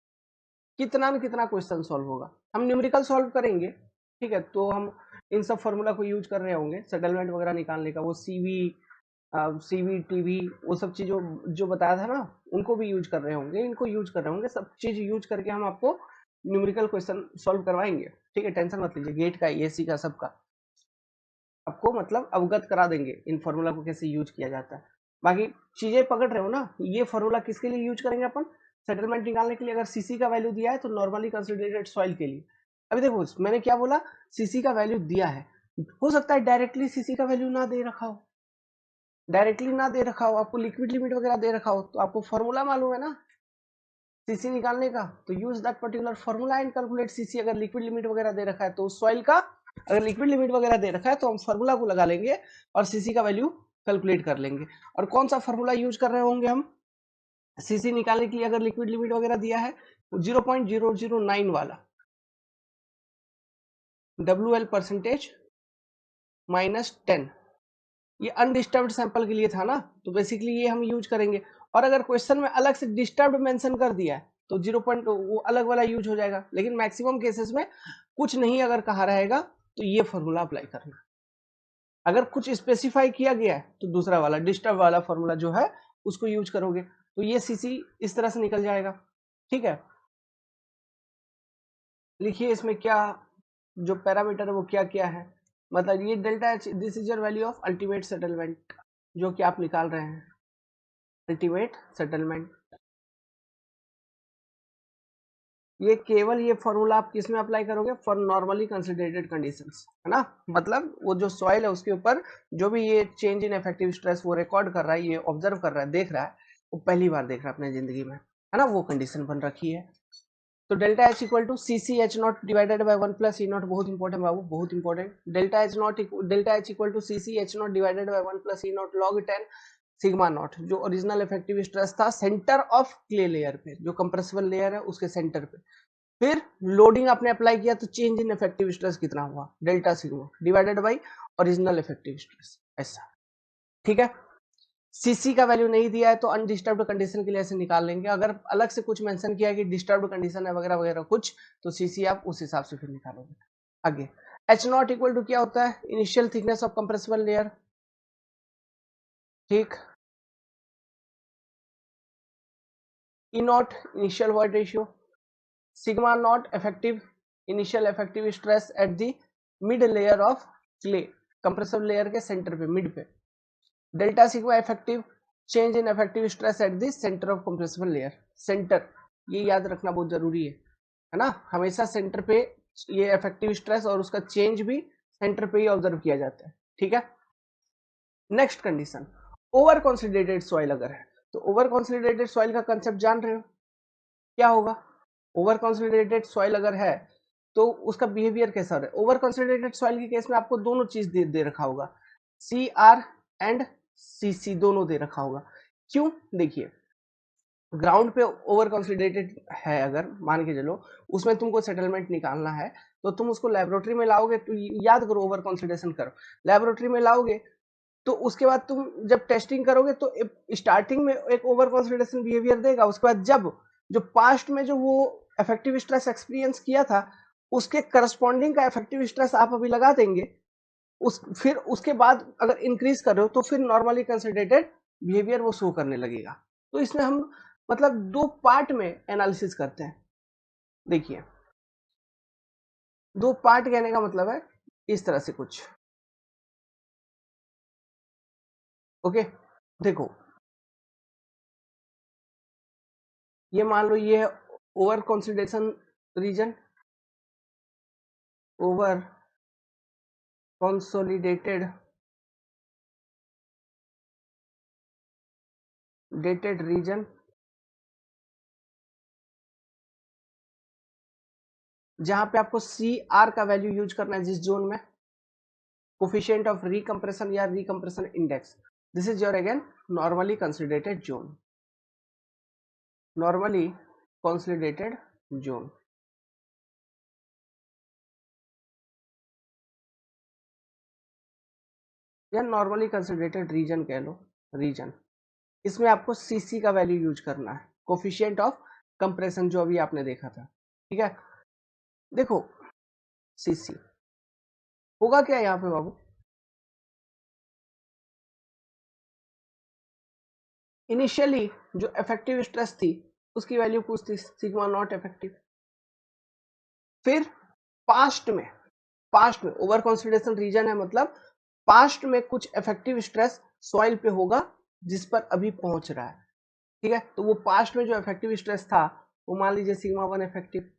कितना न कितना question solve होगा। हम न्यूमेरिकल सॉल्व करेंगे, ठीक है, तो हम इन सब फॉर्मूला को यूज कर रहे होंगे सेटलमेंट वगैरह निकालने का, वो सीवी टीवी वो सब चीजों जो बताया था ना, उनको भी यूज कर रहे होंगे, इनको यूज कर रहे होंगे, सब चीज यूज करके हम आपको न्यूमेरिकल क्वेश्चन सॉल्व करवाएंगे, ठीक है, टेंशन मत लीजिए। गेट का, एसी का, सबका आपको मतलब अवगत करा देंगे इन फॉर्मूला को कैसे यूज किया जाता है। बाकी चीजें पकड़ रहे हो ना, ये फॉर्मूला किसके लिए यूज करेंगे अपन, सेटलमेंट निकालने के लिए। अगर सीसी का वैल्यू दिया है तो नॉर्मली कंसिडरेटेड सॉइल के लिए। अभी देखो मैंने क्या बोला, सीसी का वैल्यू दिया है, हो सकता है डायरेक्टली सीसी का वैल्यू ना दे रखा हो, डायरेक्टली ना दे रखा हो, आपको लिक्विड लिमिट वगैरह दे रखा हो, तो आपको फॉर्मूला मालूम है ना सीसी निकालने का, तो use that particular formula and calculate CC. अगर लिक्विड लिमिट वगैरह दे रखा है तो सॉइल का, अगर लिक्विड लिमिट वगैरह दे रखा है तो हम फॉर्मूला को लगा लेंगे और सीसी का वैल्यू कैलकुलेट कर लेंगे। और कौन सा फॉर्मूला यूज कर रहे होंगे हम सीसी निकालने के लिए, अगर लिक्विड लिमिट वगैरह दिया है तो 0.009 वाला WL परसेंटेज -10, ये अनडिस्टर्ब्ड सैंपल के लिए था ना, तो बेसिकली ये हम यूज करेंगे। और अगर क्वेश्चन में अलग से डिस्टर्ब्ड मेंशन कर दिया है तो 0. वो अलग वाला यूज हो जाएगा, लेकिन मैक्सिमम केसेस में कुछ नहीं अगर कहा रहेगा तो ये फॉर्मूला अप्लाई करना। अगर कुछ स्पेसिफाई किया गया है तो दूसरा वाला डिस्टर्ब वाला फॉर्मूला जो है उसको यूज करोगे, तो ये सीसी इस तरह से निकल जाएगा, ठीक है। लिखिए इसमें क्या जो पैरामीटर है वो क्या क्या है, मतलब ये delta H, this is your value of ultimate settlement जो कि आप निकाल रहे हैं, अल्टीमेट सेटलमेंट। ये केवल ये फॉर्मूला आप किस में अप्लाई करोगे, फॉर नॉर्मली कंसिडरेटेड कंडीशंस, है ना। मतलब वो जो सॉइल है उसके ऊपर जो भी ये चेंज इन इफेक्टिव स्ट्रेस वो रिकॉर्ड कर रहा है, ये ऑब्जर्व कर रहा है, देख रहा है, वो पहली बार देख रहा है अपने जिंदगी में, है ना, वो कंडीशन बन रखी है। तो delta H equal to C C H not divided by 1 plus E naught, बहुत इंपॉर्टेंट बाबू, बहुत important. Delta H equal to C C H not divided by 1 plus E not log 10 sigma naught, जो original effective stress था centre of clay layer पे, जो compressible layer है उसके centre पे, फिर लोडिंग आपने अप्लाई किया तो चेंज इन इफेक्टिव स्ट्रेस कितना हुआ, delta sigma divided by original effective stress, ऐसा, ठीक है। सीसी का वैल्यू नहीं दिया है तो अनडिस्टर्ब्ड कंडीशन के लिए ऐसे निकाल लेंगे, अगर अलग से कुछ मेंशन किया है कि डिस्टर्ब्ड कंडीशन है वगैरह वगैरह कुछ, तो सीसी आप उस हिसाब से फिर निकालोगे। आगे एच नॉट इक्वल टू क्या होता है, initial thickness of compressible layer, ठीक, E not initial void ratio, sigma not effective initial effective stress at the mid layer of clay, compressible layer के सेंटर पे, मिड पे, delta sigma effective change in effective stress at the centre of compressible layer, centre, ये याद रखना बहुत जरूरी है ना, हमेशा सेंटर पे ये इफेक्टिव स्ट्रेस और उसका चेंज भी सेंटर पे ही ऑब्जर्व किया जाता है, ठीक है। नेक्स्ट कंडीशन, ओवर कंसिडरेटेड सॉइल अगर है, तो ओवर कंसिडरेटेड सॉइल का कंसेप्ट जान रहे हो क्या होगा। ओवर कंसिडरेटेड सॉइल अगर है तो उसका बिहेवियर कैसा है, ओवर कंसिडरेटेड सॉइल के केस में आपको दोनों चीज दे रखा होगा, सी आर एंड सी सी दोनों दे रखा होगा। क्यों? देखिए, ग्राउंड पे ओवर कंसोलिडेटेड है, अगर मान के चलो उसमें तुमको सेटलमेंट निकालना है, तो तुम उसको लेबोरेटरी में लाओगे, तो याद करो, ओवर कंसोलिडेशन करो, लेबोरेटरी में लाओगे, तो उसके बाद तुम जब टेस्टिंग करोगे तो स्टार्टिंग में एक ओवर कंसोलिडेशन बिहेवियर देगा, उसके बाद जब जो पास्ट में जो वो इफेक्टिव स्ट्रेस एक्सपीरियंस किया था उसके करस्पॉन्डिंग का इफेक्टिव स्ट्रेस आप अभी लगा देंगे, फिर उसके बाद अगर इंक्रीज कर रहे हो तो फिर नॉर्मली कंसिडरेटेड बिहेवियर वो शो करने लगेगा। तो इसमें हम मतलब दो पार्ट में एनालिसिस करते हैं। देखिए, दो पार्ट कहने का मतलब है इस तरह से कुछ। ओके, देखो, ये मान लो ये है over consideration region, over consolidated dated region, जहां पे आपको सी आर का वैल्यू यूज करना है जिस जोन में, कोफिशिएंट ऑफ रिकम्प्रेशन या recompression index, this is your again normally consolidated zone, normally consolidated zone. या नॉर्मली कंसिडरेटेड रीजन कह लो, रीजन, इसमें आपको सीसी का वैल्यू यूज करना है, कोफिशिएंट ऑफ कंप्रेशन, जो अभी आपने देखा था। ठीक है, देखो सीसी होगा क्या यहाँ पे बाबू, इनिशियली जो इफेक्टिव स्ट्रेस थी उसकी वैल्यू कुछ थी सिग्मा नॉट इफेक्टिव, फिर पास्ट में ओवर कंसिडरेशन रीजन है, मतलब पास्ट में कुछ इफेक्टिव स्ट्रेस सॉइल पे होगा जिस पर अभी पहुंच रहा है। ठीक है, तो वो पास्ट में जो इफेक्टिव स्ट्रेस था वो मान लीजिए सिग्मा वन इफेक्टिव।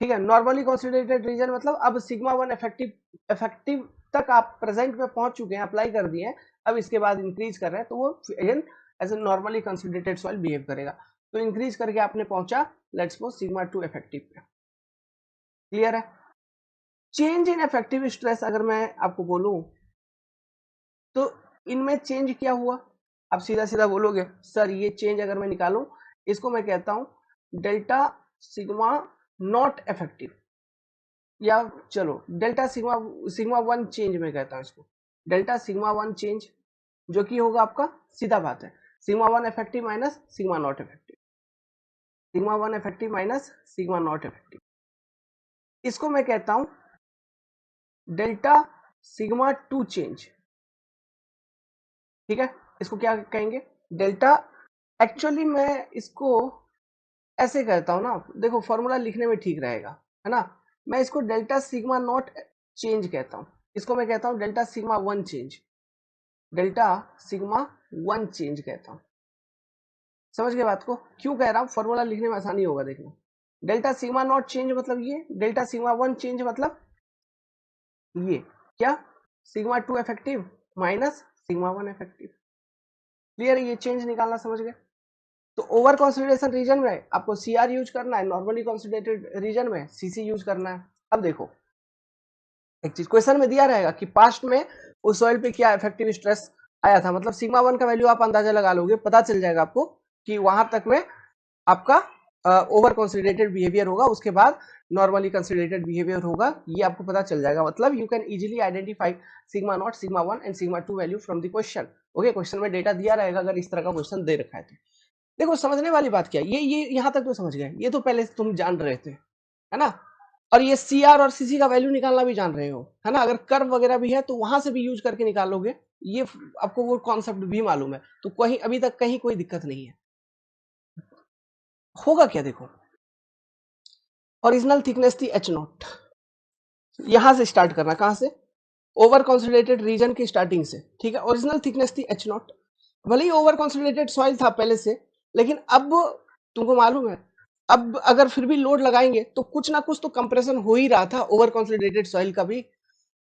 ठीक है, नॉर्मली कंसिडरेटेड रीजन मतलब अब सिग्मा वन इफेक्टिव इफेक्टिव तक आप प्रेजेंट में पहुंच चुके हैं, अप्लाई कर दिए हैं, अब इसके बाद इंक्रीज कर रहे हैं, तो वो again as a normally consolidated soil behave करेगा। तो इंक्रीज करके आपने पहुंचा let's suppose sigma two effective पे। क्लियर है? चेंज इन इफेक्टिव स्ट्रेस अगर मैं आपको बोलूं तो इनमें चेंज क्या हुआ, आप सीधा सीधा बोलोगे सर ये चेंज अगर मैं निकालूं, इसको मैं कहता हूं डेल्टा सिग्मा नॉट इफेक्टिव, या चलो delta sigma sigma one change में कहता हूं इसको, डेल्टा सिग्मा वन चेंज, जो कि होगा आपका सीधा बात है sigma one effective minus sigma not effective, sigma one effective minus sigma not effective, इसको मैं कहता हूं डेल्टा सिग्मा टू चेंज। ठीक है, इसको क्या कहेंगे, डेल्टा, एक्चुअली मैं इसको ऐसे कहता हूं ना, देखो फॉर्मूला लिखने में ठीक रहेगा, है ना, मैं इसको डेल्टा सिग्मा नॉट चेंज कहता हूं, इसको मैं कहता हूं delta sigma one change, delta sigma one change कहता हूं। समझ गए बात को, क्यों कह रहा हूं, फॉर्मूला लिखने में आसानी होगा देखना। डेल्टा सिग्मा नॉट चेंज मतलब ये, डेल्टा सिग्मा वन चेंज मतलब ये, क्या, sigma two effective minus sigma one effective. Clear है, ये चेंज निकालना समझ गए। तो ओवर कंसिडरेशन रीजन में आपको सी आर यूज करना है, नॉर्मली कंसिडरेटेड रीजन में सीसी यूज करना है। अब देखो एक चीज क्वेश्चन में दिया रहेगा कि पास्ट में उस सॉइल पे क्या इफेक्टिव स्ट्रेस आया था, मतलब सिग्मा वन का वैल्यू आप अंदाजा लगा लोगे, पता चल जाएगा आपको कि वहां तक में आपका ओवर कंसिडरेटेड बिहेवियर होगा, उसके बाद नॉर्मली कंसिडरेटेड बिहेवियर होगा, ये आपको पता चल जाएगा, मतलब you can easily identify sigma not sigma one and sigma two value from the question. Okay, question में डेटा दिया रहेगा अगर इस तरह का क्वेश्चन दे रखा है तो। देखो समझने वाली बात क्या है, ये यहां तक तो समझ गए, ये तो पहले से तुम जान रहे थे, है ना, और ये सी आर और सीसी का वैल्यू निकालना भी जान रहे हो, है ना, अगर कर्व वगैरह भी है तो वहां से भी यूज करके निकालोगे, ये आपको वो कॉन्सेप्ट भी मालूम है, तो कहीं अभी तक कहीं कोई दिक्कत नहीं है। होगा क्या, देखो ओरिजिनल थिकनेस थी एच नॉट, यहां से स्टार्ट करना, कहां से, ओवर कॉन्सोलिडेटेड रीजन की स्टार्टिंग से। ठीक है, ओरिजिनल थिकनेस थी एच नॉट, भले ही ओवर कॉन्सोलिडेटेड सॉइल था पहले से, लेकिन अब तुमको मालूम है अब अगर फिर भी लोड लगाएंगे तो कुछ ना कुछ तो कंप्रेशन हो ही रहा था ओवर कॉन्सोलिडेटेड सॉइल का भी,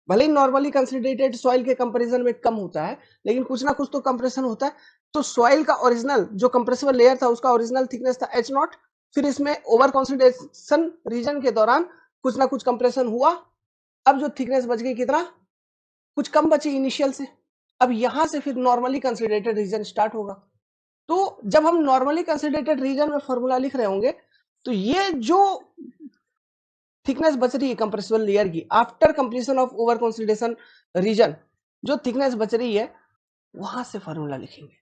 भले ही नॉर्मली कंसोलिडेटेड सॉइल के कंपैरिजन में कम होता है, लेकिन कुछ ना कुछ तो कंप्रेशन होता है। तो सॉइल का ओरिजिनल जो कंप्रेसिबल लेयर था उसका ओरिजिनल थिकनेस था एच नॉट, फिर इसमें ओवर कॉन्सोलिडेशन रीजन के दौरान कुछ ना कुछ कंप्रेशन हुआ, अब जो थिकनेस बच गई कितना, कुछ कम बची इनिशियल से, अब यहां से फिर नॉर्मली कंसिडरेटेड रीजन स्टार्ट होगा। तो जब हम नॉर्मली कंसिडरेटेड रीजन में फॉर्मूला लिख रहे होंगे तो ये जो थिकनेस बच रही है कंप्रेसिबल लेयर की after completion of over consideration region, जो थिकनेस बच रही है वहां से फॉर्मूला लिखेंगे,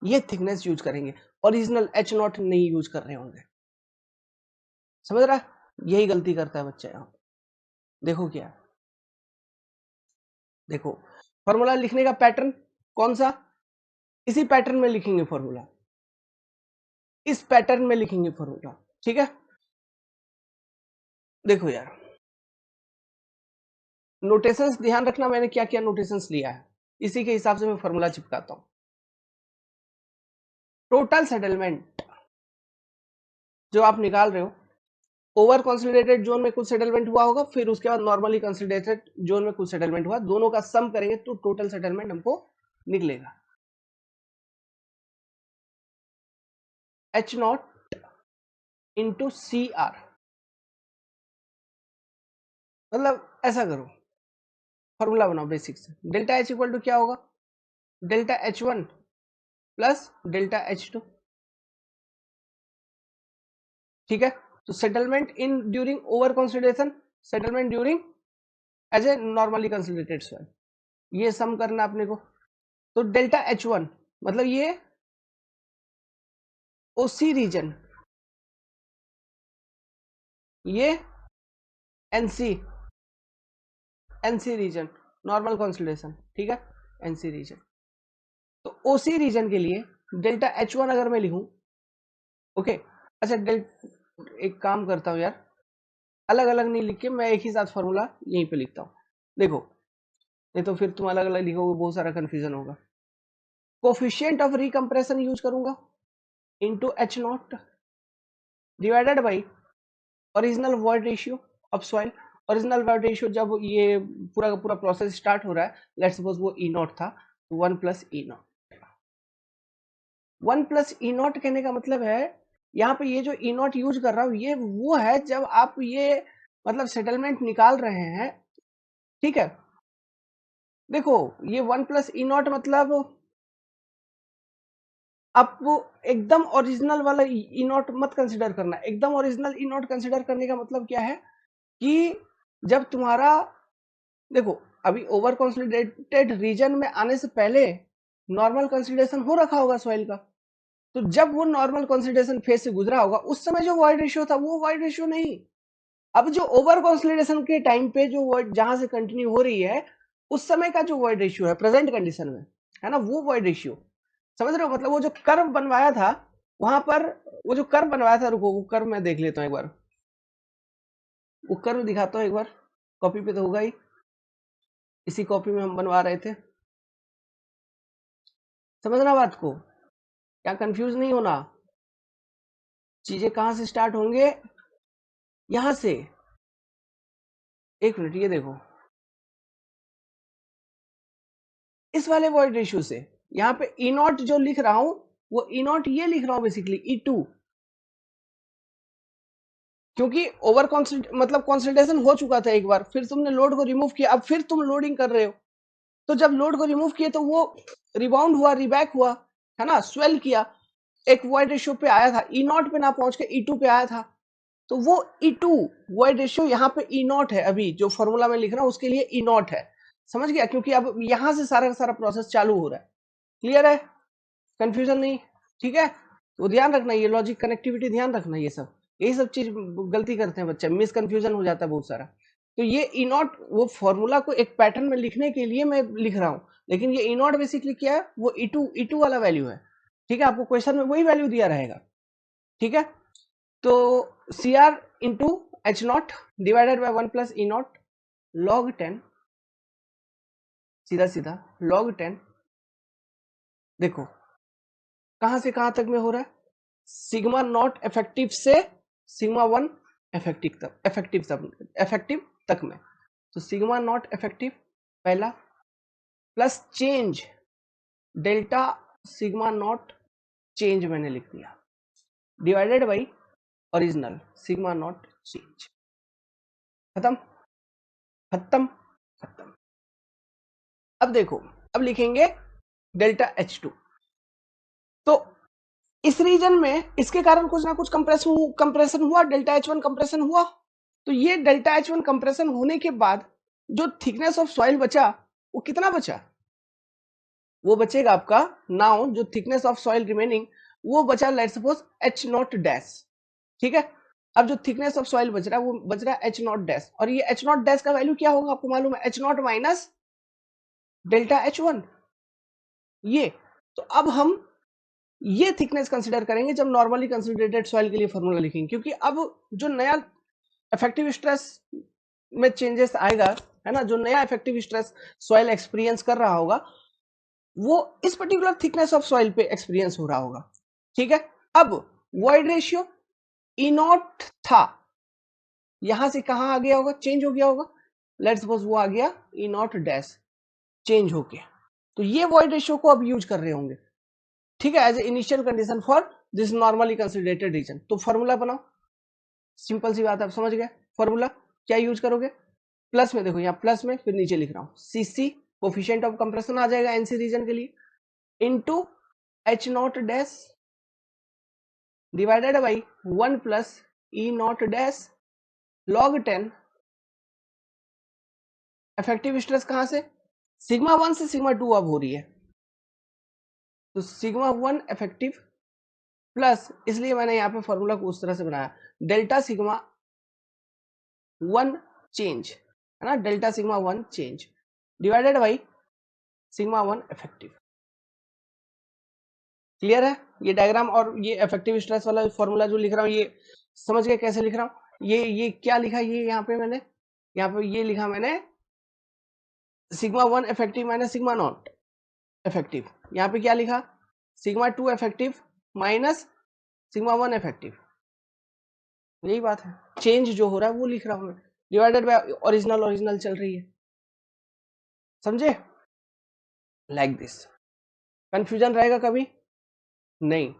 ये थिकनेस यूज करेंगे, ओरिजिनल एच नॉट नहीं यूज कर रहे होंगे। समझ रहा है? यही गलती करता है बच्चा यहाँ। देखो क्या है, देखो फॉर्मूला लिखने का पैटर्न कौन सा, इसी पैटर्न में लिखेंगे फॉर्मूला, इस पैटर्न में लिखेंगे फॉर्मूला। ठीक है, देखो यार नोटेशंस ध्यान रखना, मैंने क्या क्या नोटेशंस लिया है इसी के हिसाब से मैं फॉर्मूला चिपकाता हूं। टोटल सेटलमेंट जो आप निकाल रहे हो, ओवर कंसोलिडेटेड जोन में कुछ सेटलमेंट हुआ होगा, फिर उसके बाद नॉर्मली कंसोलिडेटेड जोन में कुछ सेटलमेंट हुआ, दोनों का सम करेंगे तो टोटल सेटलमेंट हमको निकलेगा H nought into C R. मतलब ऐसा करो, फॉर्मूला बनाओ बेसिक से, डेल्टा एच इक्वल टू क्या होगा, delta H one plus delta H two. ठीक है, तो settlement in during over consolidation, settlement during as a normally consolidated soil, ये सम करना अपने को। तो डेल्टा एच वन मतलब ये ओसी रीजन, ये NC, NC region normal consideration. ठीक है, एनसी रीजन, तो ओसी रीजन के लिए डेल्टा एच वन अगर मैं लिखूं, ओके अच्छा एक काम करता हूं यार, अलग अलग नहीं लिख के मैं एक ही साथ फॉर्मूला यहीं पे लिखता हूं। देखो नहीं तो फिर तुम अलग अलग लिखोगे, बहुत सारा कंफ्यूजन होगा। कोफिशिएंट ऑफ रिकम्प्रेशन यूज करूंगा into H not divided by original void ratio of soil. Original void ratio जब ये पूरा का पूरा प्रोसेस स्टार्ट हो रहा है, लेट्स सपोज वो ई नॉट था, तो 1 plus E not. 1 plus E not कहने का मतलब है यहाँ पे ये जो ई नॉट यूज कर रहा हूं ये वो है जब आप ये मतलब सेटलमेंट निकाल रहे हैं। ठीक है, देखो ये 1 प्लस ई नॉट मतलब आप वो एकदम ओरिजिनल वाला ई नॉट मत कंसिडर करना। एकदम ओरिजिनल ई नॉट कंसिडर करने का मतलब क्या है कि जब तुम्हारा देखो अभी ओवर कंसोलिडेटेड रीजन में आने से पहले नॉर्मल कंसिडरेशन हो रखा होगा सॉइल का, तो जब वो नॉर्मल कंसिडरेशन फेज से गुजरा होगा उस समय जो वॉइड रेशियो था वो वॉइड रेशियो नहीं, अब जो ओवर कंसोलिडेशन के टाइम पे जो वॉइड जहां से कंटिन्यू हो रही है उस समय का जो वॉइड रेशियो है प्रेजेंट कंडीशन में, है ना, वो वॉइड रेशियो। समझ रहे हो, मतलब वो जो कर्व बनवाया था वहां पर, वो जो कर्व बनवाया था, रुको वो कर्व मैं देख लेता हूं एक बार, वो कर्व दिखाता हूं एक बार, कॉपी पे तो होगा ही, इसी कॉपी में हम बनवा रहे थे। समझना बात को, क्या कंफ्यूज नहीं होना, चीजें कहां से स्टार्ट होंगे, यहां से। एक मिनट ये देखो, इस वाले वॉइड रेशियो से यहाँ पे ई नॉट जो लिख रहा हूं वो ई नॉट ये लिख रहा हूं बेसिकली ई टू, क्योंकि ओवर मतलब कॉन्सेंट्रेशन हो चुका था एक बार, फिर तुमने लोड को रिमूव किया, अब फिर तुम लोडिंग कर रहे हो, तो जब लोड को रिमूव किए तो वो रिबाउंड हुआ, रिबैक हुआ, है ना, स्वेल किया, एक वॉइड रेशियो पे आया था, ई नॉट पे ना पहुंच के ई टू पे आया था, तो वो ई टू वॉइड रेशियो यहाँ पे ई नॉट है, अभी जो फॉर्मूला में लिख रहा हूं उसके लिए ई नॉट है। समझ गया, क्योंकि अब यहां से सारा का सारा प्रोसेस चालू हो रहा है। क्लियर है, कंफ्यूजन नहीं। ठीक है, तो ध्यान रखना, ये लॉजिक कनेक्टिविटी ध्यान रखना, ये सब यही सब चीज गलती करते हैं बच्चे, मिस कंफ्यूजन हो जाता है बहुत सारा। तो ये ई नॉट वो फॉर्मूला को एक पैटर्न में लिखने के लिए मैं लिख रहा हूं, लेकिन ये ई नॉट बेसिकली क्या है, वो ई टू वाला वैल्यू है। ठीक है, आपको क्वेश्चन में वही वैल्यू दिया रहेगा। ठीक है, तो C R into H not divided by 1 plus E not log 10, सीधा सीधा लॉग 10। देखो कहां से कहां तक में हो रहा है, सिग्मा नॉट इफेक्टिव से सिग्मा वन इफेक्टिव तक, इफेक्टिव तक में, तो सिग्मा नॉट इफेक्टिव पहला plus change delta sigma not change मैंने लिख दिया divided by original sigma not change. खत्म खत्म खत्म। अब देखो, अब लिखेंगे डेल्टा एच टू, तो इस रीजन में इसके कारण कुछ ना कुछ कंप्रेशन हुआ, डेल्टा H1 कंप्रेशन हुआ। तो ये डेल्टा H1 कंप्रेशन होने के बाद जो थिकनेस ऑफ सॉइल बचा वो कितना बचा, वो बचेगा आपका नाउ जो थिकनेस ऑफ सॉइल रिमेनिंग वो बचा let's suppose H not dash. ठीक है, अब जो थिकनेस ऑफ सॉइल बच रहा है वो बच रहा है एच नॉट डैश, और ये एच नॉट डैश का वैल्यू क्या होगा आपको मालूम है, H not minus delta H1 ये। तो अब हम ये थिकनेस कंसीडर करेंगे जब नॉर्मली कंसिडरेटेड सॉइल के लिए फॉर्मूला लिखेंगे, क्योंकि अब जो नया इफेक्टिव स्ट्रेस में चेंजेस आएगा है ना, जो नया इफेक्टिव स्ट्रेस सॉइल एक्सपीरियंस कर रहा होगा वो इस पर्टिकुलर थिकनेस ऑफ सॉइल पे एक्सपीरियंस हो रहा होगा। ठीक है, अब वॉइड रेशियो ई नॉट था, यहां से कहां आ गया होगा, चेंज हो गया होगा, लेट्स सपोज वो आ गया ई नॉट डैश चेंज हो गया, तो ये वॉइड रेशियो को अब यूज कर रहे होंगे। ठीक है, as a initial condition for this normally consolidated region. तो फॉर्मूला बनाओ, सिंपल सी बात है, आप समझ गए। फॉर्मूला क्या यूज करोगे, प्लस में देखो यहाँ प्लस में, फिर नीचे लिख रहा हूँ सीसी कोफिशिएंट ऑफ कंप्रेशन आ जाएगा एनसी रीजन के लिए, into H not dash divided by 1 plus E not dash log 10 effective stress कहां से, सिग्मा 1 से सिग्मा 2 अब हो रही है, तो सिग्मा 1 इफेक्टिव प्लस, इसलिए मैंने यहाँ पे फॉर्मूला को उस तरह से बनाया, डेल्टा सिग्मा 1 चेंज है ना, delta sigma 1 change divided by sigma 1 effective. Clear है ये डायग्राम, और ये इफेक्टिव स्ट्रेस वाला फॉर्मूला जो लिख रहा हूँ ये समझ गए कैसे लिख रहा हूँ, ये क्या लिखा, ये यहाँ पे मैंने, यहाँ पे ये लिखा मैंने sigma 1 effective minus sigma not effective, यहाँ पे क्या लिखा sigma 2 effective minus sigma 1 effective, यही बात है, चेंज जो हो रहा है वो लिख रहा हूं मैं, डिवाइडेड बाय ओरिजिनल, ओरिजिनल चल रही है, समझे, लाइक दिस। कंफ्यूजन रहेगा कभी नहीं,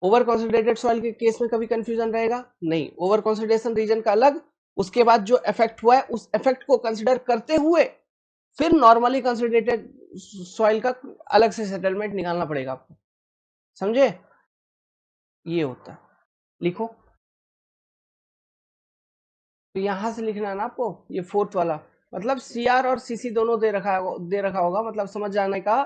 ओवर कॉन्सेंट्रेटेड सॉइल के केस में कभी कंफ्यूजन रहेगा नहीं, ओवर कॉन्सेंट्रेशन रीजन का अलग, उसके बाद जो इफेक्ट हुआ है उस इफेक्ट को कंसिडर करते हुए फिर नॉर्मली कंसिडरेटेड सॉइल का अलग से सेटलमेंट निकालना पड़ेगा आपको, समझे, ये होता है। लिखो, तो यहां से लिखना है ना आपको, ये फोर्थ वाला, मतलब सीआर और सीसी दोनों दे रखा होगा, मतलब समझ जाने का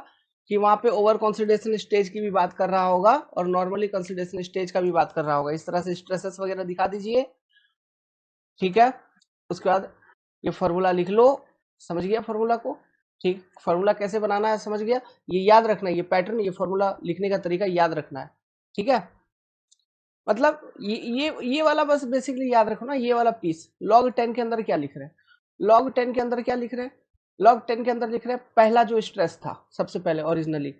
कि वहां पे ओवर कंसिडरेशन स्टेज की भी बात कर रहा होगा और नॉर्मली कंसिडरेशन स्टेज का भी बात कर रहा होगा, इस तरह से स्ट्रेसेस वगैरह दिखा दीजिए। ठीक है, उसके बाद ये फॉर्मूला लिख लो, समझ गया फॉर्मूला को, ठीक, फॉर्मूला कैसे बनाना है समझ गया, ये याद रखना है, ये पैटर्न, ये फॉर्मूला लिखने का तरीका याद रखना है। ठीक है, मतलब ये वाला बस बेसिकली याद रखो ना, ये वाला पीस लॉग 10 के अंदर क्या लिख रहे हैं, लॉग 10 के अंदर क्या लिख रहे हैं, लॉग 10 के अंदर लिख रहे हैं पहला जो स्ट्रेस था सबसे पहले ओरिजिनली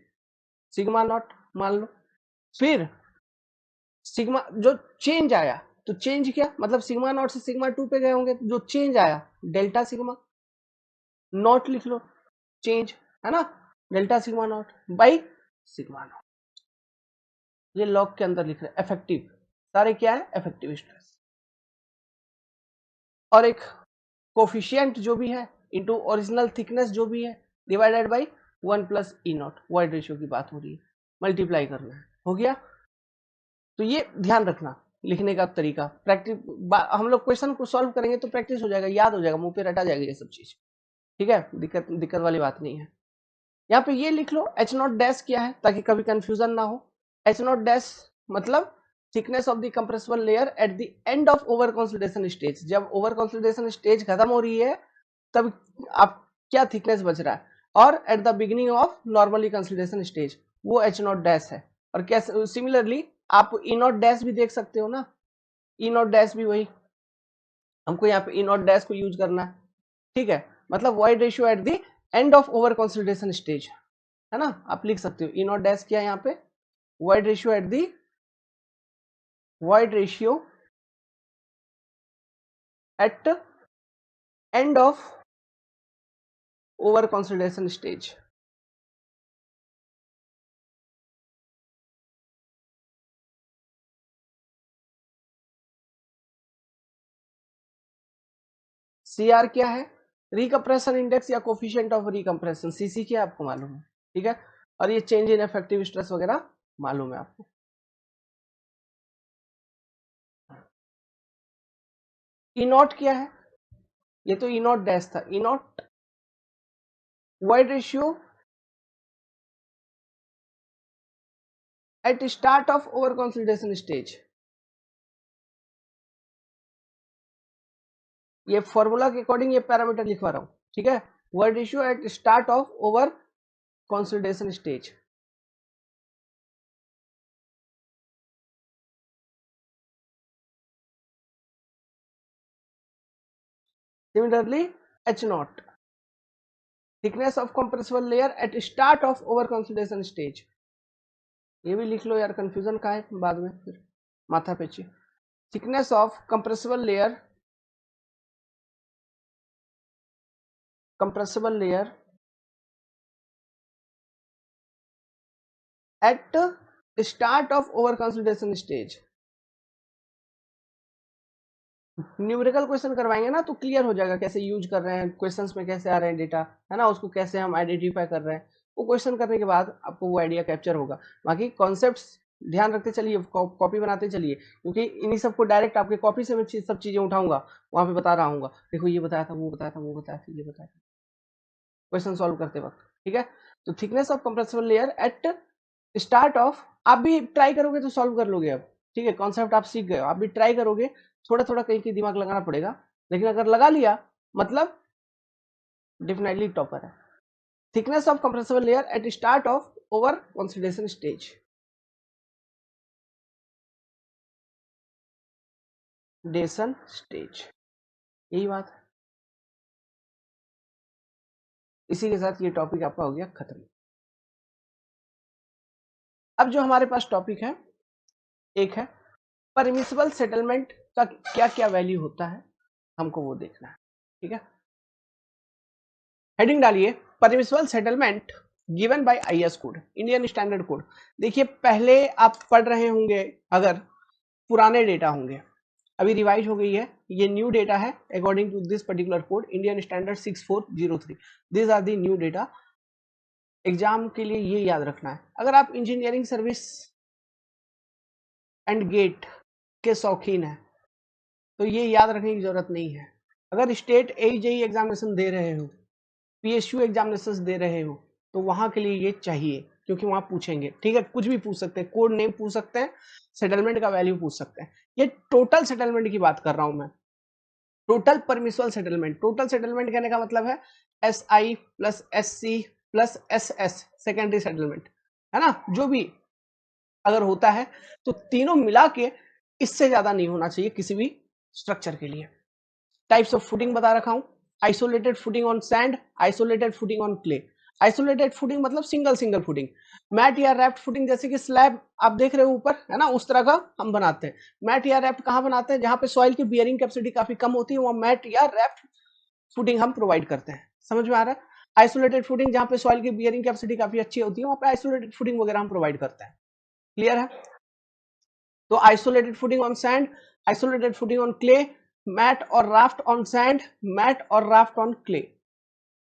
सिग्मा नॉट मान लो, फिर सिग्मा जो चेंज आया, तो चेंज क्या मतलब सिग्मा नॉट से सिग्मा 2 पे गए होंगे, जो चेंज आया डेल्टा सिग्मा नॉट लिख लो, चेंज है ना, delta sigma not by sigma not, ये लॉग के अंदर लिख रहे हैं इफेक्टिव, सारे क्या है इफेक्टिव स्ट्रेस, और एक कोफिशिएंट जो भी है इनटू ओरिजिनल थिकनेस जो भी है divided by 1 plus E not, void ratio की बात हो रही है, मल्टीप्लाई करना है, हो गया। तो ये ध्यान रखना लिखने का तरीका, प्रैक्टिस, हम लोग क्वेश्चन को सॉल्व करेंगे तो प्रैक्टिस हो जाएगा, याद हो जाएगा, मुंह पे रटा जाएगा ये सब चीज। ठीक है, दिक्कत वाली बात नहीं है। यहाँ पे ये लिख लो एच नॉट डैश क्या है ताकि कभी कंफ्यूजन ना हो, एच नॉट डैश मतलब thickness of the compressible layer at the end of over consolidation stage, जब ओवर कंसोलिडेशन स्टेज खत्म हो रही है तब आप क्या थिकनेस बच रहा है, और at the beginning of normally consolidation stage वो एच नॉट डैश है। और कैसे सिमिलरली आप ई नॉट डैश भी देख सकते हो ना, ई नॉट डैश भी वही, हमको यहाँ पे ई नॉट डैश को यूज करना है। ठीक है, मतलब wide ratio at the end of over consolidation stage है ना, आप लिख सकते हो ई नॉट डैश क्या है यहाँ पे, void ratio at the void ratio at end of over consolidation stage. C R क्या है, रिकम्प्रेशन इंडेक्स या कोफिशिएंट ऑफ रिकम्प्रेशन, सीसी क्या है आपको मालूम है। ठीक है, और ये चेंज इन इफेक्टिव स्ट्रेस वगैरह मालूम है आपको? ई नॉट क्या है? ये तो ई नॉट डैश था। E not void ratio at start of over consolidation stage. ये फॉर्मूला के अकॉर्डिंग ये पैरामीटर लिखवा रहा हूं, ठीक है। Void ratio at start of over consolidation stage. Similarly H not thickness of compressible layer at start of over consolidation stage. ये भी लिख लो यार, कंफ्यूजन का है बाद में फिर माथा पेची। Thickness of compressible layer at start of over consolidation stage. Numerical question करवाएंगे ना तो क्लियर हो जाएगा कैसे यूज कर रहे हैं, क्वेश्चंस में कैसे आ रहे हैं डेटा, है ना, उसको कैसे हम आइडेंटिफाई कर रहे हैं। वो क्वेश्चन करने के बाद आपको वो आइडिया कैप्चर होगा। बाकी कॉन्सेप्ट्स ध्यान रखते चलिए, कॉपी बनाते चलिए, क्योंकि इन्हीं सबको डायरेक्ट आपके कॉपी से मैं सब चीजें उठाऊंगा, वहां पे बता रहा हूँ, देखो ये बताया था, वो बताया था, वो बताया था, ये बताया था, क्वेश्चन सॉल्व करते वक्त, ठीक है। तो thickness of compressible layer at start of, आप भी ट्राई करोगे तो सॉल्व कर लोगे अब, ठीक है। कॉन्सेप्ट आप सीख गए, आप भी ट्राई करोगे, थोड़ा थोड़ा कहीं कहीं दिमाग लगाना पड़ेगा, लेकिन अगर लगा लिया मतलब डेफिनेटली टॉपर है। Thickness of compressible layer at start of over consolidation stage. डेशन स्टेज, यही बात है। इसी के साथ ये टॉपिक आपका हो गया खत्म। अब जो हमारे पास टॉपिक है, एक है परमिसिबल सेटलमेंट का क्या क्या वैल्यू होता है, हमको वो देखना है, ठीक है। हेडिंग डालिए permissible settlement given by IS code, Indian standard code. देखिए पहले आप पढ़ रहे होंगे, अगर पुराने डेटा होंगे, अभी रिवाइज हो गई है, ये न्यू डेटा है according to this particular code Indian standard 6403। This are the new data. Exam के लिए ये याद रखना है, अगर आप इंजीनियरिंग सर्विस एंड गेट के शौकीन है तो ये याद रखने की जरूरत नहीं है। अगर स्टेट एजेई एग्जामिनेशन दे रहे हो, पीएसयू एग्जामिनेशन दे रहे हो, तो वहां के लिए ये चाहिए, क्योंकि वहां पूछेंगे, ठीक है, कुछ भी पूछ सकते हैं, कोड नेम पूछ सकते हैं, सेटलमेंट का वैल्यू पूछ सकते हैं। ये टोटल सेटलमेंट की बात कर रहा हूं मैं, total permissible settlement. Total settlement कहने का मतलब है S I plus S C plus S S, secondary settlement, है ना, जो भी अगर होता है तो तीनों मिला के, इससे ज्यादा नहीं होना चाहिए किसी भी स्ट्रक्चर के लिए। टाइप्स ऑफ फुटिंग बता रखा हूं, isolated footing on sand, isolated footing on clay. Isolated footing मतलब सिंगल सिंगल फुटिंग। मैट या रैफ्ट फुटिंग, जैसे कि स्लैब आप देख रहे हो ऊपर, है ना, उस तरह का हम बनाते हैं। मैट या रैफ्ट कहां बनाते हैं, जहां पे सॉइल की बियरिंग कैपेसिटी काफी कम होती है, वहां मैट या रैफ्ट फुटिंग हम प्रोवाइड करते हैं। समझ में आ रहा है? आइसोलेटेड फुटिंग जहां पे सॉइल की बियरिंग कैपेसिटी काफी अच्छी होती है, वहां पे आइसोलेटेड फुटिंग वगैरह हम प्रोवाइड करते हैं। क्लियर है? तो isolated footing on sand, isolated footing on clay, mat और राफ्ट ऑन सैंड, मैट और राफ्ट ऑन क्ले,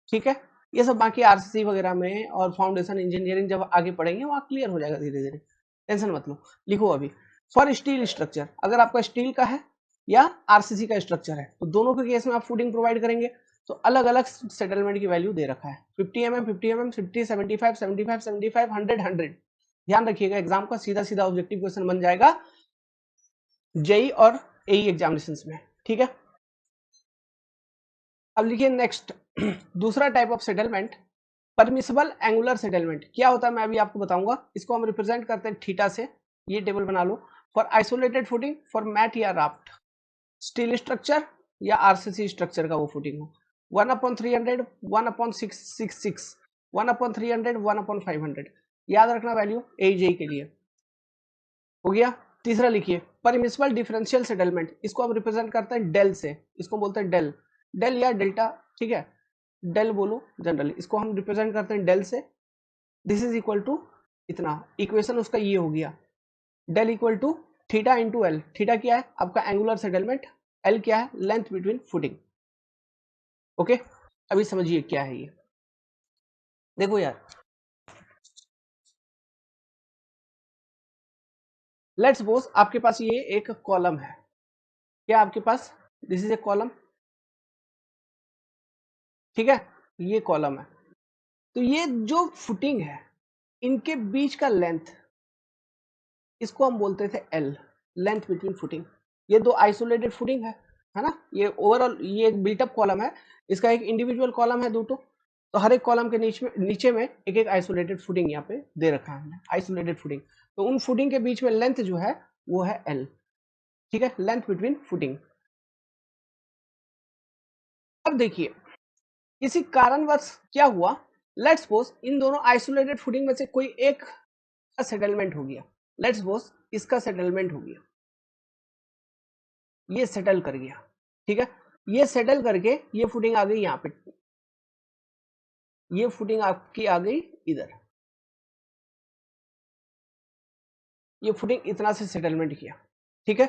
ठीक है। ये सब बाकी आरसीसी वगैरह में और फाउंडेशन इंजीनियरिंग जब आगे पढ़ेंगे वहां क्लियर हो जाएगा धीरे धीरे, टेंशन मत लो। लिखो अभी, फॉर स्टील स्ट्रक्चर, अगर आपका स्टील का है या आरसीसी का स्ट्रक्चर है, तो दोनों के केस में आप फुटिंग प्रोवाइड करेंगे, तो अलग अलग सेटलमेंट की वैल्यू दे रखा है। 50 mm 50 mm 50 75 75 75 100 100। ध्यान रखिएगा, एग्जाम का सीधा सीधा ऑब्जेक्टिव क्वेश्चन बन जाएगा जेई और एई एग्जामिनेशंस में, ठीक है। अब लिखिए नेक्स्ट दूसरा type of settlement, permissible angular settlement. क्या होता है मैं अभी आपको बताऊंगा, इसको हम रिप्रेजेंट करते हैं थीटा से। ये टेबल बना लो, for isolated footing for mat या राफ्ट, स्टील स्ट्रक्चर या आरसीसी स्ट्रक्चर का वो फुटिंग हो, 1/300 1/666 1/300 1/500। याद रखना वैल्यू एजेई के लिए, हो गया। तीसरा लिखिए परमिसिबल डिफरेंशियल सेटलमेंट, इसको हम रिप्रेजेंट करते हैं डेल से, इसको बोलते हैं डेल, डेल या डेल्टा, ठीक है, डेल बोलो जनरली, इसको हम रिप्रेजेंट करते हैं डेल से। दिस इज इक्वल टू इतना, इक्वेशन उसका ये हो गया, del equal to theta into L. Theta क्या है आपका एंगुलर सेटलमेंट, एल क्या है लेंथ बिटवीन फुटिंग। ओके, अभी समझिए क्या है ये। देखो यार, लेट्स सपोज आपके पास ये एक कॉलम है, क्या आपके पास दिस इज ए कॉलम, ठीक है, ये कॉलम है। तो ये जो फुटिंग है इनके बीच का लेंथ, इसको हम बोलते थे एल, लेंथ बिटवीन फुटिंग। ये दो आइसोलेटेड फुटिंग है ना, ये ओवरऑल ये एक बिल्टअप कॉलम है, इसका एक इंडिविजुअल कॉलम है दो तो हर एक कॉलम के नीचे में एक एक आइसोलेटेड फुटिंग यहाँ पे दे रखा है हमने, आइसोलेटेड फुटिंग। तो उन फुटिंग के बीच में लेंथ जो है वो है एल, ठीक है, लेंथ बिटवीन फुटिंग। अब देखिए किसी कारणवश क्या हुआ, लेट्स सपोज इन दोनों आइसोलेटेड फुटिंग में से कोई एक का सेटलमेंट हो गया, लेट्स सपोज इसका सेटलमेंट हो गया, ये सेटल कर गया, ठीक है, ये सेटल करके ये फुटिंग आ गई यहाँ पे, ये फुटिंग आपकी आ गई इधर, ये फुटिंग इतना से सेटलमेंट किया, ठीक है।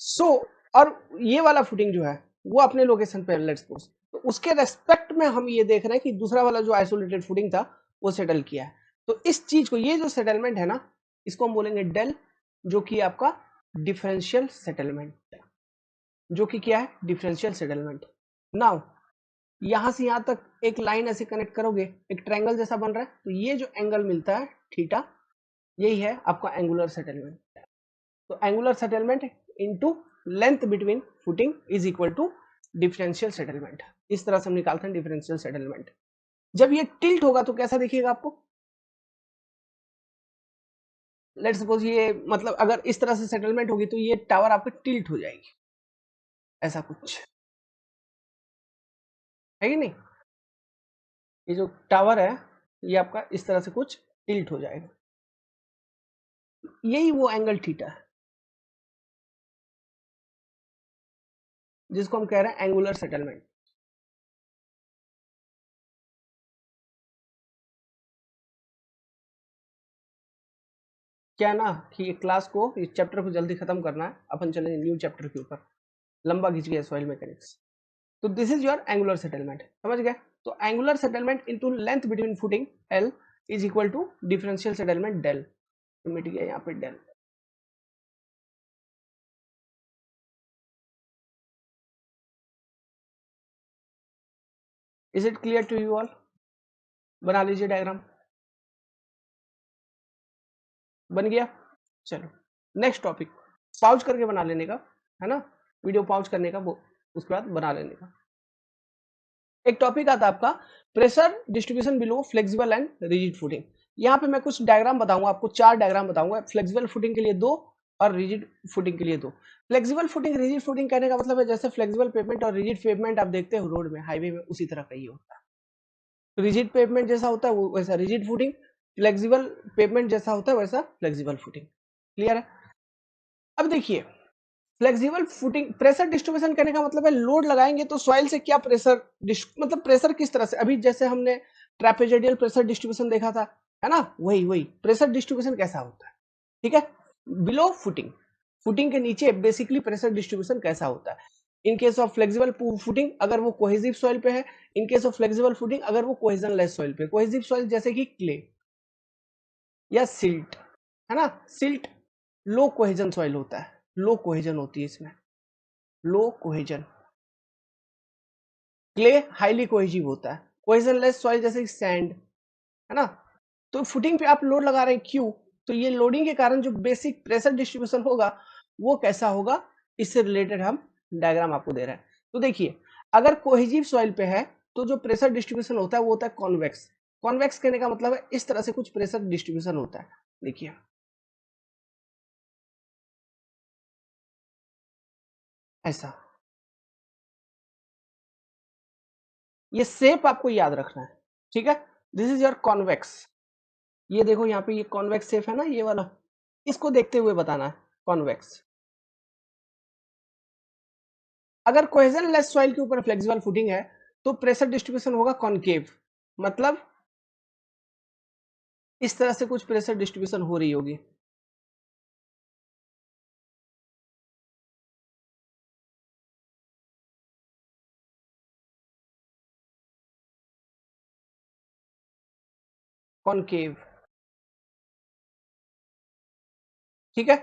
सो और ये वाला फुटिंग जो है वो अपने लोकेशन पे लेट्स सपोज, तो उसके रेस्पेक्ट में हम ये देख रहे हैं कि दूसरा वाला जो आइसोलेटेड फुटिंग था वो सेटल किया है। तो इस चीज को, ये जो सेटलमेंट है ना, इसको हम बोलेंगे डेल, जो कि आपका डिफरेंशियल सेटलमेंट, जो कि क्या है, डिफरेंशियल सेटलमेंट। नाउ यहां से यहां तक एक लाइन ऐसे कनेक्ट करोगे, एक ट्रायंगल जैसा बन रहा है, तो ये जो एंगल मिलता है थीटा, यही है आपका एंगुलर सेटलमेंट। तो angular settlement into length between footing is equal to differential settlement. इस तरह से हम निकालते हैं डिफरेंशियल सेटलमेंट। जब ये टिल्ट होगा तो कैसा दिखेगा आपको, लेट सपोज ये मतलब अगर इस तरह से सेटलमेंट होगी तो ये टावर आपकी टिल्ट हो जाएगी, ऐसा कुछ है कि नहीं, ये जो टावर है ये आपका इस तरह से कुछ टिल्ट हो जाएगा, यही वो एंगल थीटा है जिसको हम कह रहे हैं एंगुलर सेटलमेंट। क्या ना कि ये क्लास को, इस चैप्टर को जल्दी खत्म करना है, अपन चलेंगे न्यू चैप्टर के ऊपर, लंबा खींच गया सॉइल मैकेनिक्स। तो this is your angular settlement, समझ गए। तो angular settlement into length between footing L is equal to differential settlement del, तो मिट गया यहाँ पे del. Is it clear to you all, बना लीजिए डायग्राम, बन गया। चलो नेक्स्ट टॉपिक, पाउज करके बना लेने का है ना, वीडियो पाउज करने का, वो उसके बाद बना लेने का। एक टॉपिक आता है आपका pressure distribution below flexible and rigid footing. यहाँ पे मैं कुछ डायग्राम बताऊंगा आपको, 4 डायग्राम बताऊंगा, फ्लेक्सिबल फुटिंग के लिए 2 और रिजिड फुटिंग के लिए 2। फ्लेक्सिबल फुटिंग रिजिड फुटिंग कहने का मतलब है जैसे फ्लेक्सिबल पेवमेंट और रिजिड पेवमेंट आप देखते हो रोड में, हाईवे में, उसी तरह का ये होता है। रिजिड पेवमेंट जैसा होता है वो वैसा रिजिड फुटिंग, फ्लेक्सिबल पेवमेंट जैसा होता है वैसा फ्लेक्सिबल फुटिंग। क्लियर है। अब देखिए फ्लेक्सिबल फुटिंग, प्रेशर डिस्ट्रीब्यूशन करने का मतलब है लोड लगाएंगे तो सॉइल से क्या प्रेशर, मतलब प्रेशर किस तरह से, अभी जैसे हमने ट्रेपेजोइडल प्रेशर डिस्ट्रीब्यूशन देखा था, है ना, वही वही प्रेशर डिस्ट्रीब्यूशन कैसा होता है, ठीक है। बिलो फुटिंग, फुटिंग के नीचे बेसिकली प्रेशर डिस्ट्रीब्यूशन कैसा होता है। In case of flexible footing अगर वो कोहेसिव सॉइल पे है, in case of flexible footing अगर वो कोहेजन लेस सॉइल पे, कोहेसिव सॉइल जैसे कि क्ले या सिल्ट, है ना, सिल्ट लो कोहेजन सॉइल होता है, लो कोहेजन होती है इसमें, लो कोहेजन। क्ले हाईली कोहेजिव होता है, कोहेजन लेस सॉइल जैसे सैंड, है ना। तो फुटिंग पे आप लोड लगा रहे हैं, क्यों, तो ये लोडिंग के कारण जो बेसिक प्रेशर डिस्ट्रीब्यूशन होगा वो कैसा होगा, इससे रिलेटेड हम डायग्राम आपको दे रहे हैं। तो देखिए अगर कोहेजिव सॉइल पे है तो जो प्रेशर डिस्ट्रीब्यूशन होता है वो होता है कॉन्वेक्स। कॉन्वेक्स कहने का मतलब है इस तरह से कुछ प्रेशर डिस्ट्रीब्यूशन होता है, देखिए ऐसा, ये शेप आपको याद रखना है, ठीक है। दिस इज योर कॉन्वेक्स, ये देखो यहाँ पे ये कॉन्वेक्स शेप है ना ये वाला, इसको देखते हुए बताना है कॉन्वेक्स। अगर कोहेजन लेस सॉइल के ऊपर फ्लेक्सिबल फुटिंग है तो प्रेशर डिस्ट्रीब्यूशन होगा कॉनकेव, मतलब इस तरह से कुछ प्रेशर डिस्ट्रीब्यूशन हो रही होगी, कॉनकेव, ठीक है।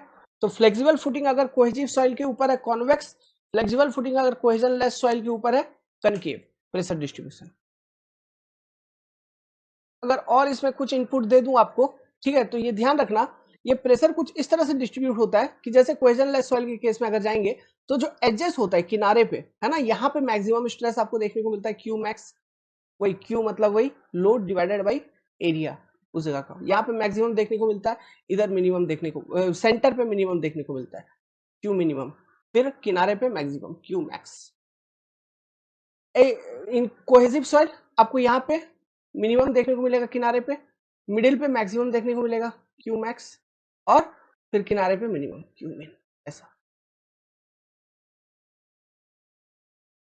तो फ्लेक्सिबल फुटिंग अगर कोहेजिव सॉइल के ऊपर है कॉन्वेक्स, फ्लेक्सिबल फुटिंग अगर कोहेजन लेस सॉइल के ऊपर है कनकेव प्रेशर डिस्ट्रीब्यूशन। अगर और इसमें कुछ इनपुट दे दूं आपको, ठीक है, तो ये ध्यान रखना, ये प्रेशर कुछ इस तरह से डिस्ट्रीब्यूट होता है कि जैसे कोहेजन लेस सॉइल के केस में अगर जाएंगे तो जो एडजस्ट होता है किनारे पे, है ना, यहाँ पे मैक्सिमम स्ट्रेस आपको देखने को मिलता है क्यू मैक्स, वही क्यू मतलब वही लोड डिवाइडेड बाई एरिया उस जगह का, यहाँ पे मैक्सिमम देखने को मिलता है, इधर मिनिमम देखने को, सेंटर पे मिनिमम देखने को मिलता है क्यू मिनिमम, फिर किनारे पे मैक्सिमम क्यू मैक्स। इन कोहेसिव सॉइल आपको यहाँ पे मिनिमम देखने को मिलेगा किनारे पे, मिडिल पे मैक्सिमम देखने को मिलेगा क्यू मैक्स, और फिर किनारे पे मिनिमम क्यू मिन, ऐसा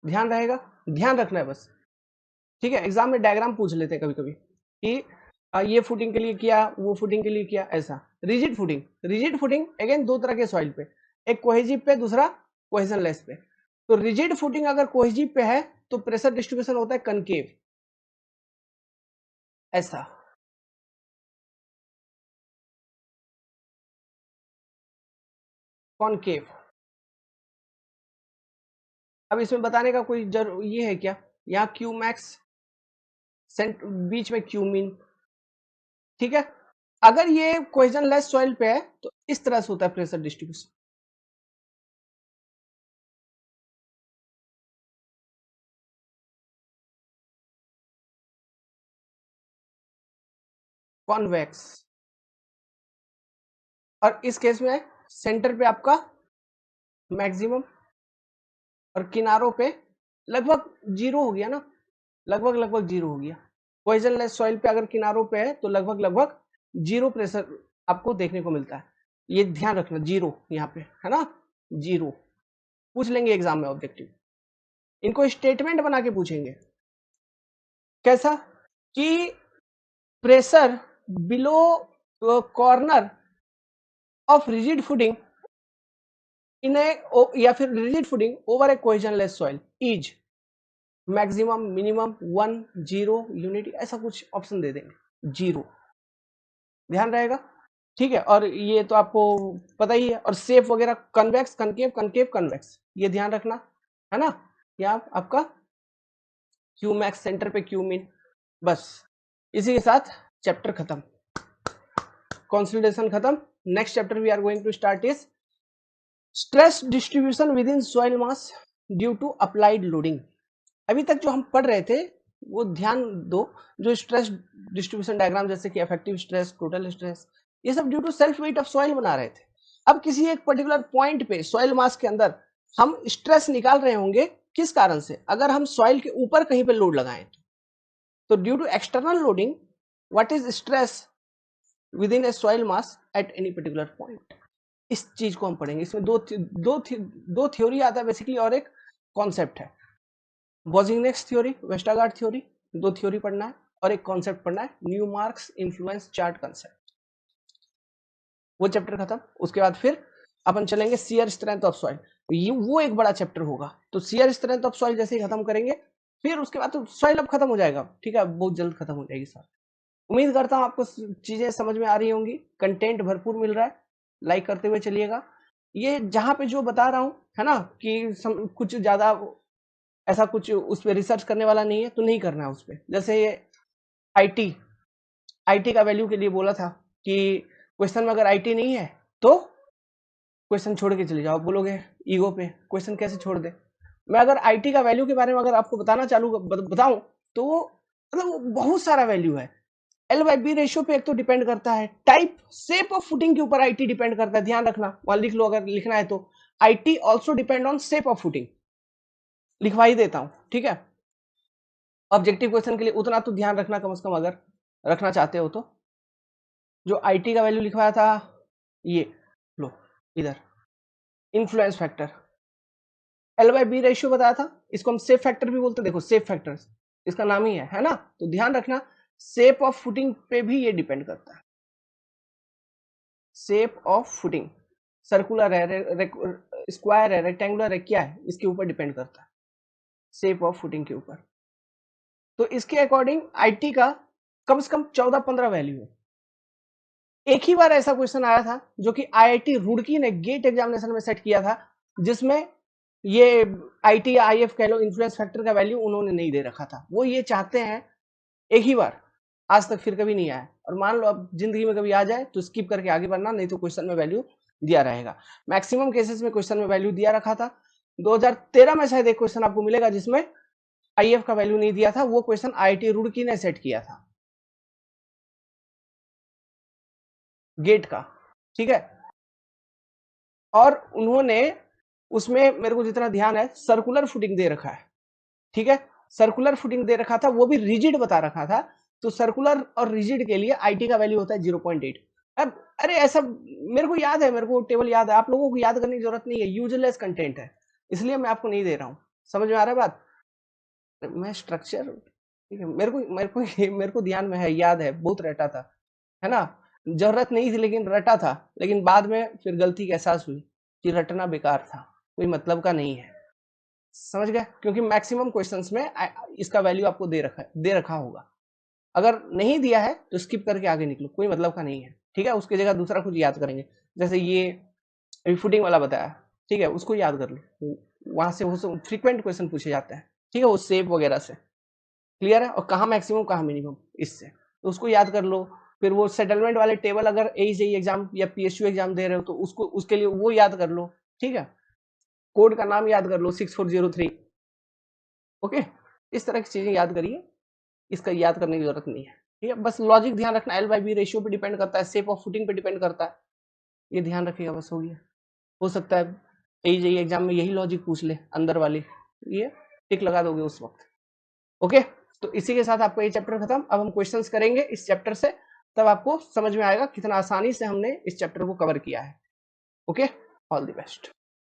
ध्यान रहेगा, ध्यान रखना है बस, ठीक है। एग्जाम में डायग्राम पूछ लेते हैं कभी कभी कि ये फुटिंग के लिए किया, वो फुटिंग के लिए किया, ऐसा। Rigid footing, rigid footing again दो तरह के सॉइल पे, एक कोहेजिव पे, दूसरा कोहेजन लेस पे। तो रिजिड फुटिंग अगर कोहेजिव पे है तो प्रेशर डिस्ट्रीब्यूशन होता है कनकेव, ऐसा। कॉनकेव, अब इसमें बताने का कोई ये है क्या, यहाँ क्यू मैक्स बीच में क्यू मीन, ठीक है। अगर ये कोहेजन लेस सॉइल पे है तो इस तरह से होता है प्रेशर डिस्ट्रीब्यूशन, कॉन्वेक्स। और इस केस में सेंटर पे आपका मैक्सिमम और किनारों पे लगभग जीरो हो गया ना, लगभग लगभग जीरो हो गया। कोहेजन लेस सॉइल पे अगर किनारों पे है तो लगभग लगभग जीरो प्रेशर आपको देखने को मिलता है, ये ध्यान रखना, जीरो यहाँ पे है ना, जीरो। पूछ लेंगे एग्जाम में ऑब्जेक्टिव, इनको स्टेटमेंट बना के पूछेंगे, कैसा कि pressure below corner of rigid footing in a, या फिर rigid footing over a cohesionless soil is maximum, minimum, 1, 0, unity, ऐसा कुछ ऑप्शन दे देंगे, जीरो, ध्यान रहेगा, ठीक है। और ये तो आपको पता ही है, और सेफ वगैरह, कन्वेक्स, कनकेव, कनकेव, कन्वेक्स, ये ध्यान रखना है ना। यहाँ आपका क्यू मैक्स सेंटर पे क्यू मीन, बस इसी के साथ चैप्टर खत्म, कंसोलिडेशन खत्म। Next chapter we are going to start is stress distribution within soil mass due to applied loading. अभी तक जो हम पढ़ रहे थे वो ध्यान दो, जो स्ट्रेस डिस्ट्रीब्यूशन डायग्राम जैसे कि इफेक्टिव स्ट्रेस, टोटल स्ट्रेस, ये सब due to self weight of soil बना रहे थे। अब किसी एक पर्टिकुलर पॉइंट पे सॉइल मास के अंदर हम स्ट्रेस निकाल रहे होंगे, किस कारण से, अगर हम सॉइल के ऊपर कहीं पे लोड लगाएं तो due to external loading what is stress within a soil mass at any particular point, इस चीज को हम पढ़ेंगे। इसमें दो थ्योरी आता है बेसिकली, और एक कॉन्सेप्ट है, वॉजिंगनेक्स थ्योरी, वेस्टरगार्ड थ्योरी, दो थ्योरी पढ़ना है, और एक कॉन्सेप्ट पढ़ना है, न्यूमार्क्स इन्फ्लुएंस चार्ट कॉन्सेप्ट, वो चैप्टर खत्म। उसके बाद फिर अपन चलेंगे शियर स्ट्रेंथ ऑफ सॉइल, ये वो एक बड़ा चैप्टर होगा। तो शियर स्ट्रेंथ ऑफ सॉइल जैसे ही खत्म करेंगे, फिर उसके बाद तो सॉइल अब खत्म हो जाएगा, ठीक है, बहुत जल्द खत्म हो जाएगी सॉइल। उम्मीद करता हूं आपको चीजें समझ में आ रही होंगी, कंटेंट भरपूर मिल रहा है, लाइक करते हुए चलिएगा। ये जहां पे जो बता रहा हूं है ना, कि कुछ ज्यादा ऐसा कुछ उस पर रिसर्च करने वाला नहीं है तो नहीं करना है उस पर। जैसे ये आईटी, आईटी का वैल्यू के लिए बोला था कि क्वेश्चन में अगर आईटी नहीं है तो क्वेश्चन छोड़ के चले जाओ, बोलोगे ईगो पे क्वेश्चन कैसे छोड़ दे। मैं अगर आईटी का वैल्यू के बारे में अगर आपको बताना चालू बताऊं तो मतलब बहुत सारा वैल्यू है। एल बाई बी रेशियो पे एक तो डिपेंड करता है, टाइप शेप ऑफ फुटिंग के ऊपर आईटी डिपेंड करता है, ध्यान रखना, वहां लिख लो अगर लिखना है तो, IT also depend on shape of footing, लिखवा ही देता हूं, ठीक है। ऑब्जेक्टिव क्वेश्चन के लिए उतना तो ध्यान रखना कम से कम, अगर रखना चाहते हो तो। जो आईटी का वैल्यू लिखवाया था, ये लो इधर, influence factor, L by B ratio बताया था, इसको हम सेफ फैक्टर भी बोलते हैं, देखो सेफ फैक्टर इसका नाम ही है ना। तो ध्यान रखना शेप ऑफ फुटिंग पे भी ये डिपेंड करता है, शेप ऑफ फुटिंग, सर्कुलर है, स्क्वायर है, रेक्टेंगुलर है, क्या है, इसके ऊपर डिपेंड करता है, शेप ऑफ फुटिंग के ऊपर। तो इसके अकॉर्डिंग आईटी का कम से कम 14-15 वैल्यू है, एक ही बार ऐसा क्वेश्चन आया था जो कि आईआईटी रुड़की ने गेट एग्जामिनेशन में सेट किया था, जिसमें ये आईटी आईएफ कह लो इन्फ्लुएंस फैक्टर का वैल्यू उन्होंने नहीं दे रखा था। वो ये चाहते हैं एक ही बार, आज तक फिर कभी नहीं आया। और मान लो अब जिंदगी में कभी आ जाए तो स्किप करके आगे बढ़ना, नहीं तो क्वेश्चन में वैल्यू दिया रहेगा। मैक्सिमम केसेस में क्वेश्चन में वैल्यू दिया रखा था। 2013 में शायद एक क्वेश्चन आपको मिलेगा जिसमें आईएफ का वैल्यू नहीं दिया था, वो क्वेश्चन आईआईटी रुड़की ने सेट किया था गेट का, ठीक है। और उन्होंने उसमें मेरे को जितना ध्यान है सर्कुलर फुटिंग दे रखा है, ठीक है। सर्कुलर फुटिंग दे रखा था, वो भी रिजिड बता रखा था। तो सर्कुलर और रिजिड के लिए आईटी का वैल्यू होता है 0.8। अब अरे ऐसा मेरे को याद है, मेरे को टेबल याद है, आप लोगों को याद करने की जरूरत नहीं है, यूजलेस कंटेंट है, इसलिए मैं आपको नहीं दे रहा हूं। समझ में आ रहा है बात? मैं स्ट्रक्चर, ठीक है, मेरे को ध्यान में है, याद है, बहुत रटा था, है ना। जरूरत नहीं थी लेकिन रटा था, लेकिन बाद में फिर गलती का एहसास हुई कि रटना बेकार था, कोई मतलब का नहीं है। समझ गए? क्योंकि मैक्सिमम क्वेश्चंस में इसका वैल्यू आपको दे रखा होगा। अगर नहीं दिया है तो स्किप करके आगे निकलो, कोई मतलब का नहीं है, ठीक है। उसकी जगह दूसरा कुछ याद करेंगे, जैसे ये फुटिंग वाला बताया, ठीक है, उसको याद कर लो, वहां से वो फ्रीक्वेंट क्वेश्चन पूछे जाते हैं, ठीक है, वो शेप वगैरह से। क्लियर है? और कहाँ मैक्सिमम कहाँ मिनिमम, इससे तो उसको याद कर लो। फिर वो सेटलमेंट वाले टेबल अगर एजेई एग्जाम या पीएसयू एग्जाम दे रहे हो तो उसको उसके लिए वो याद कर लो, ठीक है। कोड का नाम याद कर लो 6403। ओके, इस तरह की चीजें याद करिए, इसका याद करने की जरूरत नहीं है, ठीक है। बस लॉजिक ध्यान रखना, एल बाई बी रेशियो पे डिपेंड करता है, शेप ऑफ फुटिंग पे डिपेंड करता है, ये ध्यान रखिएगा, बस हो गया। हो सकता है एजेई एग्जाम में यही लॉजिक पूछ ले अंदर वाली, ये टिक लगा दोगे उस वक्त। ओके, तो इसी के साथ आपका ये चैप्टर खत्म। अब हम क्वेश्चंस करेंगे इस चैप्टर से, तब आपको समझ में आएगा कितना आसानी से हमने इस चैप्टर को कवर किया है। Okay, all the best.